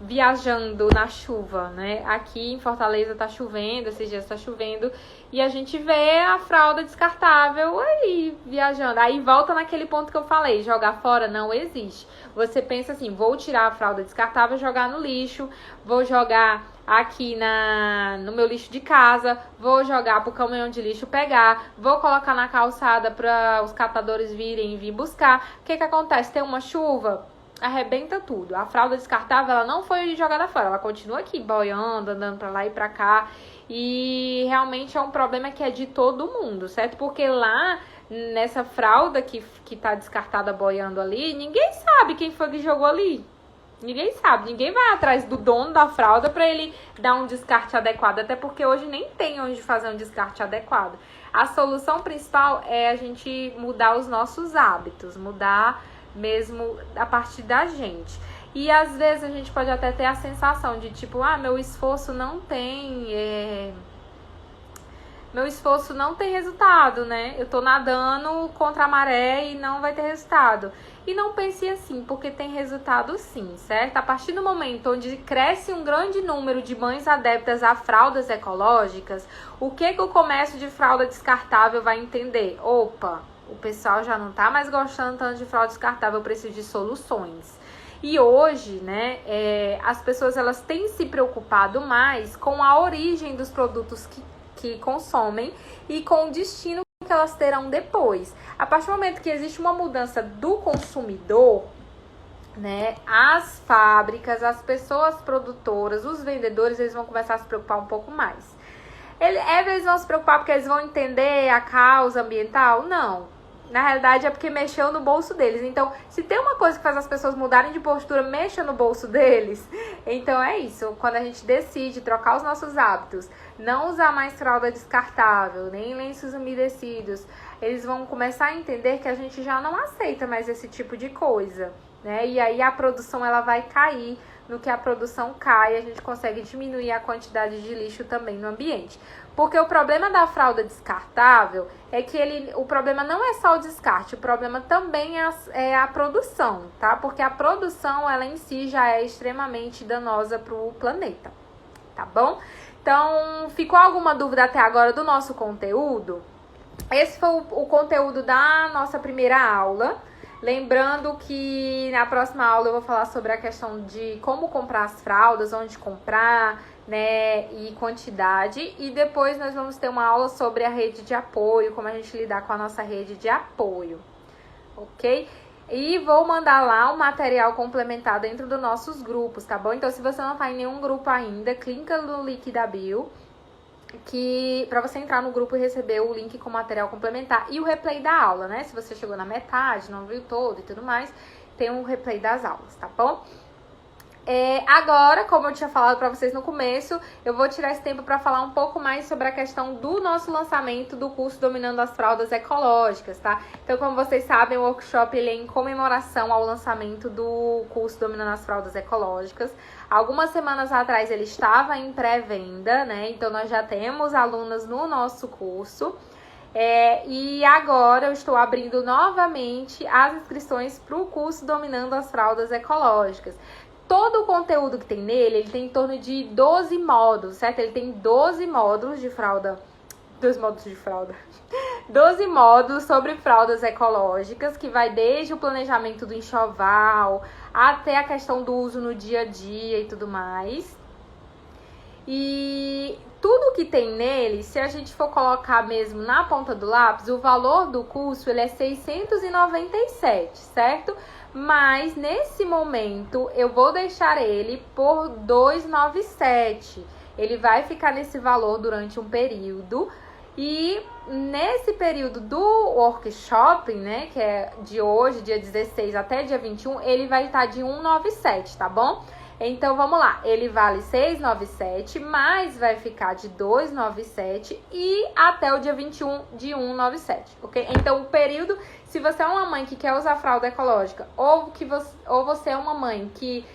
viajando na chuva, né? Aqui em Fortaleza tá chovendo, esses dias tá chovendo, e a gente vê a fralda descartável aí viajando. Aí volta naquele ponto que eu falei, jogar fora não existe. Você pensa assim, vou tirar a fralda descartável, jogar no lixo, vou jogar aqui no meu lixo de casa, vou jogar pro caminhão de lixo pegar, vou colocar na calçada para os catadores virem e vir buscar. O que acontece? Tem uma chuva, arrebenta tudo. A fralda descartável, ela não foi jogada fora, ela continua aqui boiando, andando pra lá e pra cá, e realmente é um problema que é de todo mundo, certo? Porque lá nessa fralda que tá descartada boiando ali, ninguém sabe quem foi que jogou ali. Ninguém sabe, ninguém vai atrás do dono da fralda pra ele dar um descarte adequado, até porque hoje nem tem onde fazer um descarte adequado. A solução principal é a gente mudar os nossos hábitos, mudar mesmo a partir da gente. E às vezes a gente pode até ter a sensação de tipo, meu esforço não tem resultado, né? Eu tô nadando contra a maré e não vai ter resultado. E não pense assim, porque tem resultado sim, certo? A partir do momento onde cresce um grande número de mães adeptas a fraldas ecológicas, o que o comércio de fralda descartável vai entender? Opa, o pessoal já não tá mais gostando tanto de fralda descartável, eu preciso de soluções. E hoje, né, as pessoas elas têm se preocupado mais com a origem dos produtos que consomem e com o destino que elas terão depois. A partir do momento que existe uma mudança do consumidor, né, as fábricas, as pessoas produtoras, os vendedores, eles vão começar a se preocupar um pouco mais. Eles vão se preocupar porque eles vão entender a causa ambiental? Não. Na realidade é porque mexeu no bolso deles. Então, se tem uma coisa que faz as pessoas mudarem de postura, mexa no bolso deles. Então é isso. Quando a gente decide trocar os nossos hábitos, não usar mais fralda descartável, nem lenços umedecidos, eles vão começar a entender que a gente já não aceita mais esse tipo de coisa, né? E aí a produção ela vai cair. No que a produção cai, a gente consegue diminuir a quantidade de lixo também no ambiente. Porque o problema da fralda descartável é que o problema não é só o descarte, o problema também é a produção, tá? Porque a produção, ela em si já é extremamente danosa para o planeta, tá bom? Então, ficou alguma dúvida até agora do nosso conteúdo? Esse foi o conteúdo da nossa primeira aula. Lembrando que na próxima aula eu vou falar sobre a questão de como comprar as fraldas, onde comprar, né, e quantidade. E depois nós vamos ter uma aula sobre a rede de apoio, como a gente lidar com a nossa rede de apoio, ok? E vou mandar lá um material complementar dentro dos nossos grupos, tá bom? Então, se você não tá em nenhum grupo ainda, clica no link da bio, que para você entrar no grupo e receber o link com material complementar e o replay da aula, né? Se você chegou na metade, não viu todo e tudo mais, tem um replay das aulas, tá bom? Agora, como eu tinha falado para vocês no começo, eu vou tirar esse tempo para falar um pouco mais sobre a questão do nosso lançamento do curso Dominando as Fraldas Ecológicas, tá? Então, como vocês sabem, o workshop ele é em comemoração ao lançamento do curso Dominando as Fraldas Ecológicas. Algumas semanas atrás ele estava em pré-venda, né? Então, nós já temos alunas no nosso curso. E agora eu estou abrindo novamente as inscrições para o curso Dominando as Fraldas Ecológicas. Todo o conteúdo que tem nele, ele tem em torno de 12 módulos, certo? Ele tem 12 módulos de fralda, 12 módulos sobre fraldas ecológicas, que vai desde o planejamento do enxoval, até a questão do uso no dia a dia e tudo mais. E tudo que tem nele, se a gente for colocar mesmo na ponta do lápis, o valor do curso ele é 697, certo? Mas nesse momento eu vou deixar ele por 297. Ele vai ficar nesse valor durante um período. E nesse período do workshop, né, que é de hoje, dia 16 até dia 21, ele vai estar de 197, tá bom? Então, vamos lá, ele vale 697, mas vai ficar de 297 e até o dia 21 de 197, ok? Então, o período, se você é uma mãe que quer usar fralda ecológica ou você é uma mãe que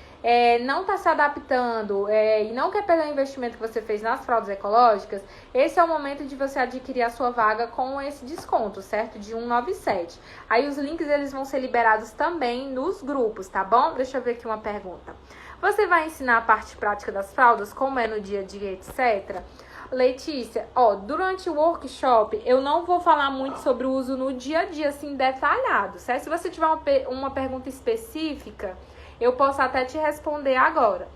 não está se adaptando e não quer pegar o investimento que você fez nas fraldas ecológicas, esse é o momento de você adquirir a sua vaga com esse desconto, certo? De 197. Aí os links eles vão ser liberados também nos grupos, tá bom? Deixa eu ver aqui uma pergunta. Você vai ensinar a parte prática das fraldas, como é no dia a dia, etc? Letícia, durante o workshop eu não vou falar muito sobre o uso no dia a dia, assim, detalhado, certo? Se você tiver uma pergunta específica, eu posso até te responder agora.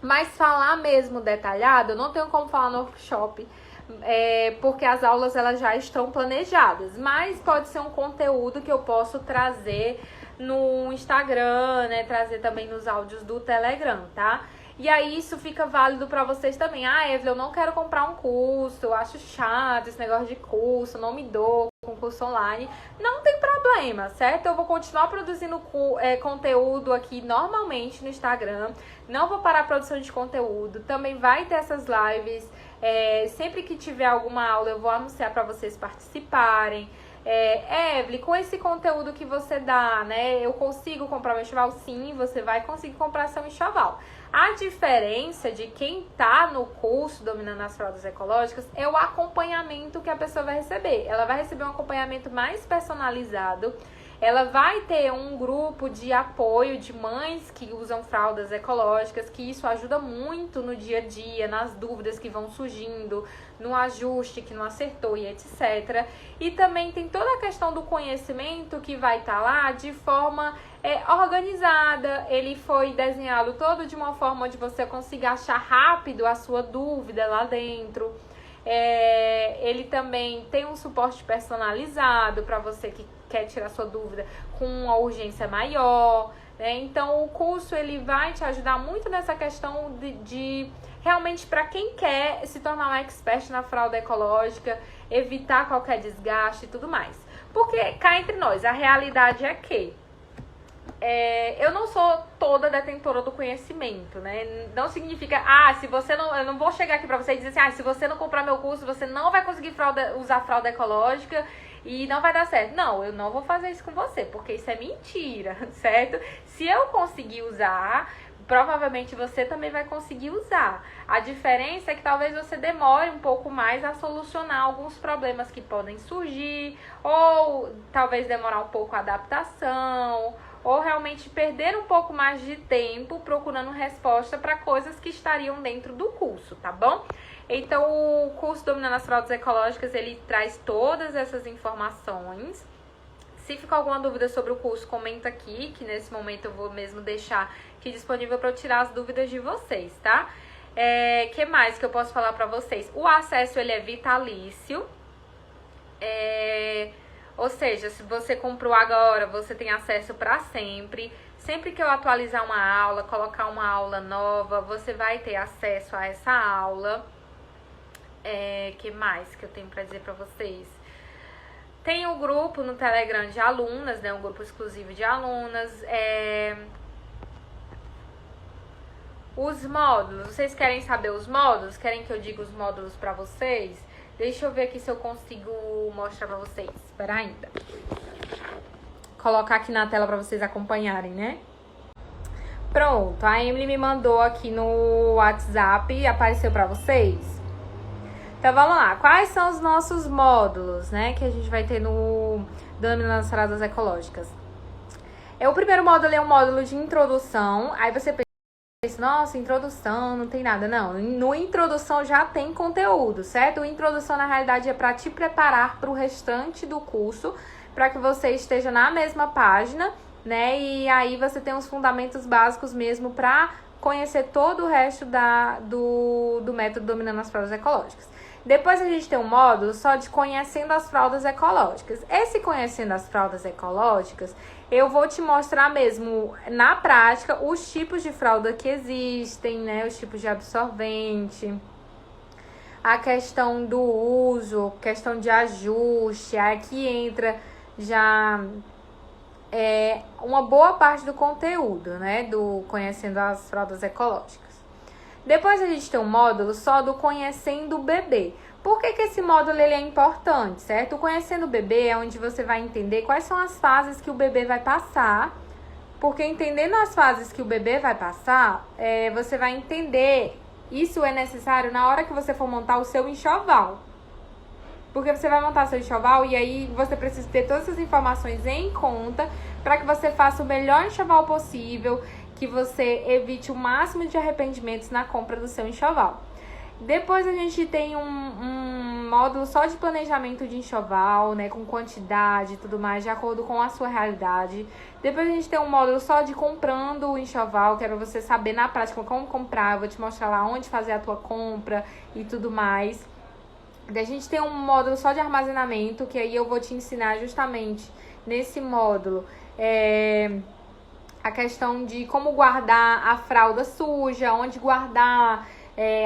Mas falar mesmo detalhado, eu não tenho como falar no workshop, porque as aulas elas já estão planejadas. Mas pode ser um conteúdo que eu posso trazer no Instagram, né? Trazer também nos áudios do Telegram, tá? E aí isso fica válido pra vocês também. Evelyn, eu não quero comprar um curso, eu acho chato esse negócio de curso, não me dou com curso online. Não tem problema, certo? Eu vou continuar produzindo conteúdo aqui normalmente no Instagram. Não vou parar a produção de conteúdo. Também vai ter essas lives. Sempre que tiver alguma aula, eu vou anunciar pra vocês participarem. Evelyn, com esse conteúdo que você dá, né, eu consigo comprar meu enxoval? Sim, você vai conseguir comprar seu enxoval. A diferença de quem tá no curso Dominando as Fraldas Ecológicas é o acompanhamento que a pessoa vai receber. Ela vai receber um acompanhamento mais personalizado. Ela vai ter um grupo de apoio de mães que usam fraldas ecológicas, que isso ajuda muito no dia a dia, nas dúvidas que vão surgindo, no ajuste que não acertou e etc. E também tem toda a questão do conhecimento que vai estar lá de forma organizada. Ele foi desenhado todo de uma forma onde você consiga achar rápido a sua dúvida lá dentro. Ele também tem um suporte personalizado para você que quer tirar sua dúvida com uma urgência maior, né? Então o curso ele vai te ajudar muito nessa questão de realmente para quem quer se tornar um expert na fralda ecológica, evitar qualquer desgaste e tudo mais. Porque cá entre nós, a realidade é que eu não sou toda detentora do conhecimento, né? Não significa, se você não... Eu não vou chegar aqui pra você e dizer assim, se você não comprar meu curso, você não vai conseguir usar fralda ecológica e não vai dar certo. Não, eu não vou fazer isso com você, porque isso é mentira, certo? Se eu conseguir usar, provavelmente você também vai conseguir usar. A diferença é que talvez você demore um pouco mais a solucionar alguns problemas que podem surgir, ou talvez demorar um pouco a adaptação, ou realmente perder um pouco mais de tempo procurando resposta para coisas que estariam dentro do curso, tá bom? Então, o curso Dominando as Fraldas Ecológicas, ele traz todas essas informações. Se ficar alguma dúvida sobre o curso, comenta aqui, que nesse momento eu vou mesmo deixar aqui disponível para eu tirar as dúvidas de vocês, tá? Que mais que eu posso falar pra vocês? O acesso, ele é vitalício. Ou seja, se você comprou agora, você tem acesso pra sempre. Sempre que eu atualizar uma aula, colocar uma aula nova, você vai ter acesso a essa aula. Que mais que eu tenho pra dizer pra vocês? Tem o grupo no Telegram de alunas, né? Um grupo exclusivo de alunas. Os módulos. Vocês querem saber os módulos? Querem que eu diga os módulos pra vocês? Deixa eu ver aqui se eu consigo mostrar pra vocês. Espera ainda. Colocar aqui na tela pra vocês acompanharem, né? Pronto, a Emily me mandou aqui no WhatsApp, apareceu pra vocês? Então vamos lá, quais são os nossos módulos, né, que a gente vai ter no Dominando as Fraldas Ecológicas? O primeiro módulo é um módulo de introdução, aí você pensa, nossa, introdução, não tem nada. Não, no introdução já tem conteúdo, certo? O introdução, na realidade, é para te preparar para o restante do curso, para que você esteja na mesma página, né? E aí você tem os fundamentos básicos mesmo para conhecer todo o resto do método Dominando as Fraldas Ecológicas. Depois a gente tem um módulo só de conhecendo as fraldas ecológicas. Esse conhecendo as fraldas ecológicas, eu vou te mostrar mesmo na prática os tipos de fralda que existem, né? Os tipos de absorvente, a questão do uso, questão de ajuste. Aqui entra já uma boa parte do conteúdo, né? Do conhecendo as fraldas ecológicas. Depois a gente tem um módulo só do Conhecendo o Bebê. Por que esse módulo ele é importante, certo? O Conhecendo o Bebê é onde você vai entender quais são as fases que o bebê vai passar. Porque entendendo as fases que o bebê vai passar, você vai entender, isso é necessário na hora que você for montar o seu enxoval. Porque você vai montar seu enxoval e aí você precisa ter todas essas informações em conta para que você faça o melhor enxoval possível, que você evite o máximo de arrependimentos na compra do seu enxoval. Depois a gente tem um módulo só de planejamento de enxoval, né, com quantidade e tudo mais, de acordo com a sua realidade. Depois a gente tem um módulo só de comprando o enxoval, que é pra você saber na prática como comprar. Eu vou te mostrar lá onde fazer a tua compra e tudo mais. A gente tem um módulo só de armazenamento, que aí eu vou te ensinar justamente nesse módulo a questão de como guardar a fralda suja, onde guardar,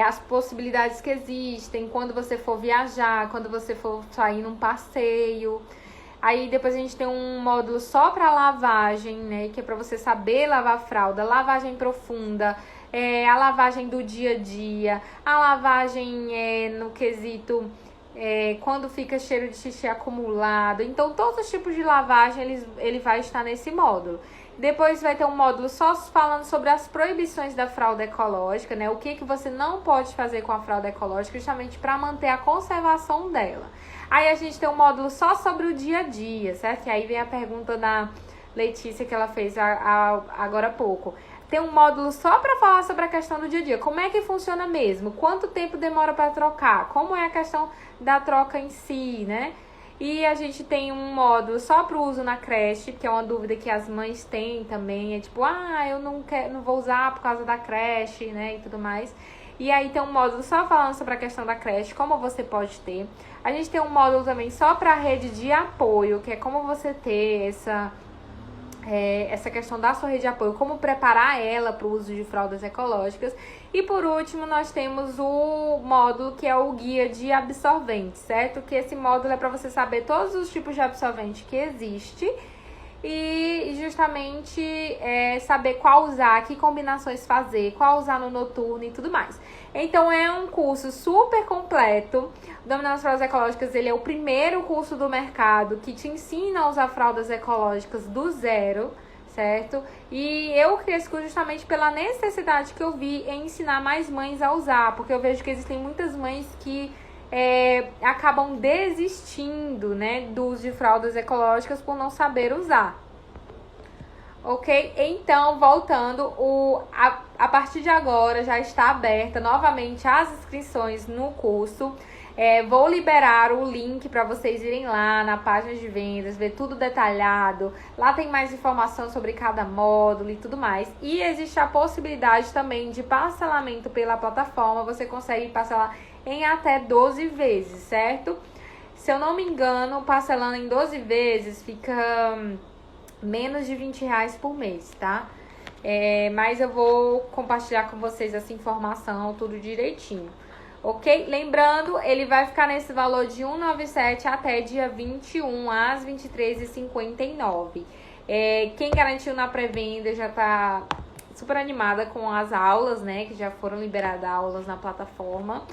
as possibilidades que existem quando você for viajar, quando você for sair num passeio. Aí depois a gente tem um módulo só para lavagem, né, que é para você saber lavar a fralda, lavagem profunda, a lavagem do dia a dia, a lavagem no quesito quando fica cheiro de xixi acumulado. Então todos os tipos de lavagem ele vai estar nesse módulo. Depois vai ter um módulo só falando sobre as proibições da fralda ecológica, né? O que você não pode fazer com a fralda ecológica, justamente para manter a conservação dela. Aí a gente tem um módulo só sobre o dia a dia, certo? E aí vem a pergunta da Letícia que ela fez agora há pouco. Tem um módulo só para falar sobre a questão do dia a dia. Como é que funciona mesmo? Quanto tempo demora para trocar? Como é a questão da troca em si, né? E a gente tem um módulo só para o uso na creche, que é uma dúvida que as mães têm também. É tipo, eu não vou usar por causa da creche, né, e tudo mais. E aí tem um módulo só falando sobre a questão da creche, como você pode ter. A gente tem um módulo também só para a rede de apoio, que é como você ter essa questão da sua rede de apoio, como preparar ela para o uso de fraldas ecológicas. E por último, nós temos o módulo que é o guia de absorvente, certo? Que esse módulo é para você saber todos os tipos de absorvente que existe e justamente saber qual usar, que combinações fazer, qual usar no noturno e tudo mais. Então é um curso super completo. Dominando as Fraldas Ecológicas, ele é o primeiro curso do mercado que te ensina a usar fraldas ecológicas do zero, certo? E eu criei esse curso justamente pela necessidade que eu vi em ensinar mais mães a usar, porque eu vejo que existem muitas mães que acabam desistindo, né, do uso de fraldas ecológicas por não saber usar. Ok? Então, voltando, a partir de agora já está aberta novamente as inscrições no curso. Vou liberar o link para vocês irem lá na página de vendas, ver tudo detalhado. Lá tem mais informação sobre cada módulo e tudo mais. E existe a possibilidade também de parcelamento pela plataforma. Você consegue parcelar em até 12 vezes, certo? Se eu não me engano, parcelando em 12 vezes fica menos de R$20 por mês, tá? Mas eu vou compartilhar com vocês essa informação, tudo direitinho. Ok? Lembrando, ele vai ficar nesse valor de R$197 até dia 21 às 23h59. Quem garantiu na pré-venda já tá super animada com as aulas, né? Que já foram liberadas aulas na plataforma.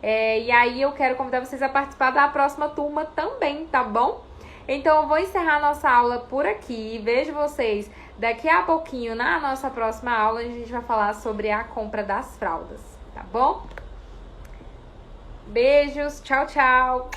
E aí eu quero convidar vocês a participar da próxima turma também, tá bom? Então eu vou encerrar nossa aula por aqui. Vejo vocês daqui a pouquinho na nossa próxima aula. A gente vai falar sobre a compra das fraldas, tá bom? Beijos, tchau, tchau!